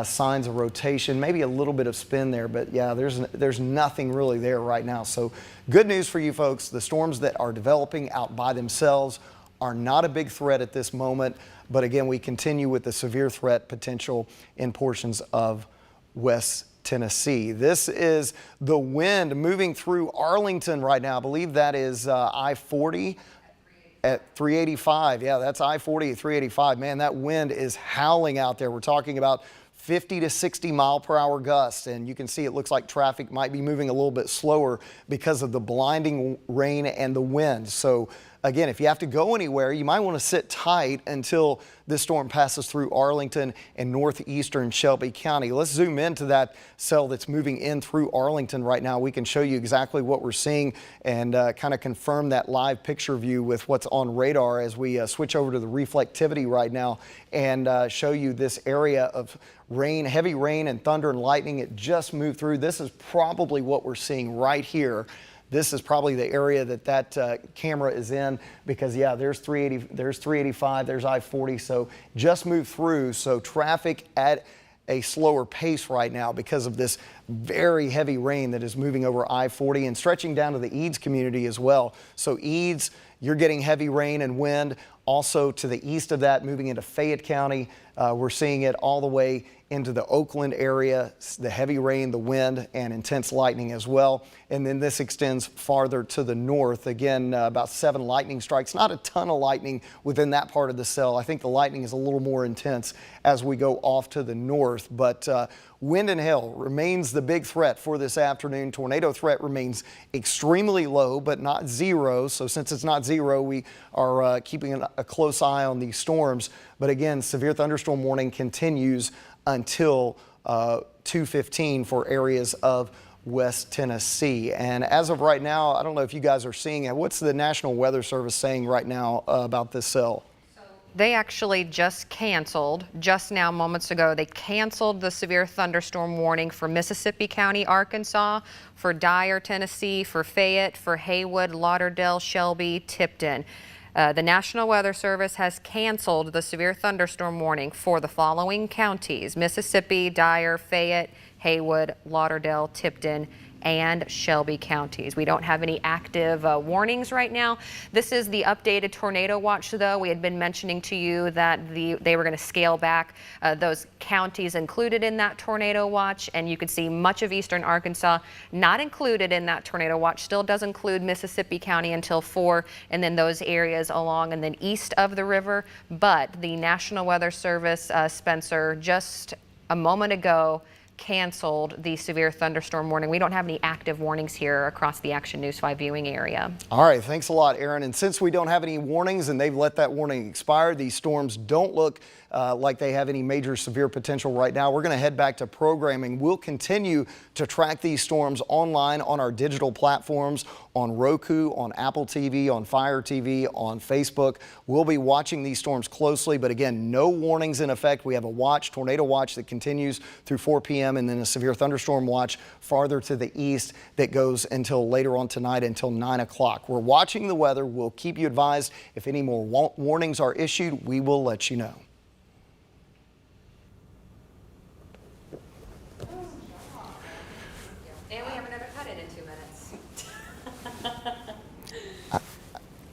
signs of rotation, maybe a little bit of spin there, but yeah, there's nothing really there right now. So good news for you folks. The storms that are developing out by themselves are not a big threat at this moment, but again, we continue with the severe threat potential in portions of West Tennessee. This is the wind moving through Arlington right now. I believe that is I-40 at 385. Yeah, that's I-40 at 385. Man, that wind is howling out there. We're talking about 50 to 60 mile per hour gusts, and you can see it looks like traffic might be moving a little bit slower because of the blinding rain and the wind. So again, if you have to go anywhere, you might want to sit tight until this storm passes through Arlington and northeastern Shelby County. Let's zoom into that cell that's moving in through Arlington right now. We can show you exactly what we're seeing and kind of confirm that live picture view with what's on radar as we switch over to the reflectivity right now and show you this area of rain, heavy rain and thunder and lightning. It just moved through. This is probably what we're seeing right here. This is probably the area that camera is in, because yeah, there's 380, there's 385, there's I-40, so just moved through. So traffic at a slower pace right now because of this very heavy rain that is moving over I-40 and stretching down to the Eads community as well. So Eads, you're getting heavy rain and wind. Also to the east of that, moving into Fayette County, we're seeing it all the way into the Oakland area, the heavy rain, the wind, and intense lightning as well. And then this extends farther to the north. Again, about 7 lightning strikes. Not a ton of lightning within that part of the cell. I think the lightning is a little more intense as we go off to the north. But wind and hail remains the big threat for this afternoon. Tornado threat remains extremely low, but not zero. So since it's not zero, we are keeping a close eye on these storms. But again, severe thunderstorm warning continues until 2:15 for areas of West Tennessee. And as of right now, I don't know if you guys are seeing it. What's the National Weather Service saying right now about this cell? They actually just canceled, just now moments ago, they canceled the severe thunderstorm warning for Mississippi County, Arkansas, for Dyer, Tennessee, for Fayette, for Haywood, Lauderdale, Shelby, Tipton. The National Weather Service has canceled the severe thunderstorm warning for the following counties: Mississippi, Dyer, Fayette, Haywood, Lauderdale, Tipton, and Shelby counties. We don't have any active warnings right now. This is the updated tornado watch, though. We had been mentioning to you that they were going to scale back those counties included in that tornado watch, and you could see much of eastern Arkansas not included in that tornado watch. Still does include Mississippi County until 4, and then those areas along and then east of the river. But the National Weather Service, Spencer, just a moment ago canceled the severe thunderstorm warning. We don't have any active warnings here across the Action News 5 viewing area. All right, thanks a lot, Aaron. And since we don't have any warnings and they've let that warning expire, these storms don't look like they have any major severe potential right now. We're going to head back to programming. We'll continue to track these storms online on our digital platforms, on Roku, on Apple TV, on Fire TV, on Facebook. We'll be watching these storms closely, but again, no warnings in effect. We have a watch, tornado watch, that continues through 4 p.m. and then a severe thunderstorm watch farther to the east that goes until later on tonight until 9 o'clock. We're watching the weather. We'll keep you advised. If any more warnings are issued, we will let you know. And we have another cut-in 2 minutes.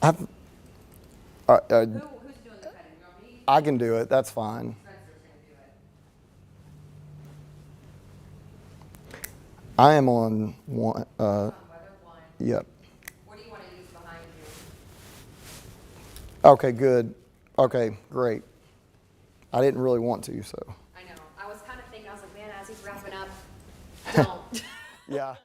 I've, Who's doing the cut-in? You want me? I can do it. That's fine. Spencer's going to do it. I am on one. Weather 1. Yep. What do you want to use behind you? Okay, good. Okay, great. I didn't really want to, so. I know. I was kind of thinking, I was like, man, as he's wrapping up, don't. Yeah.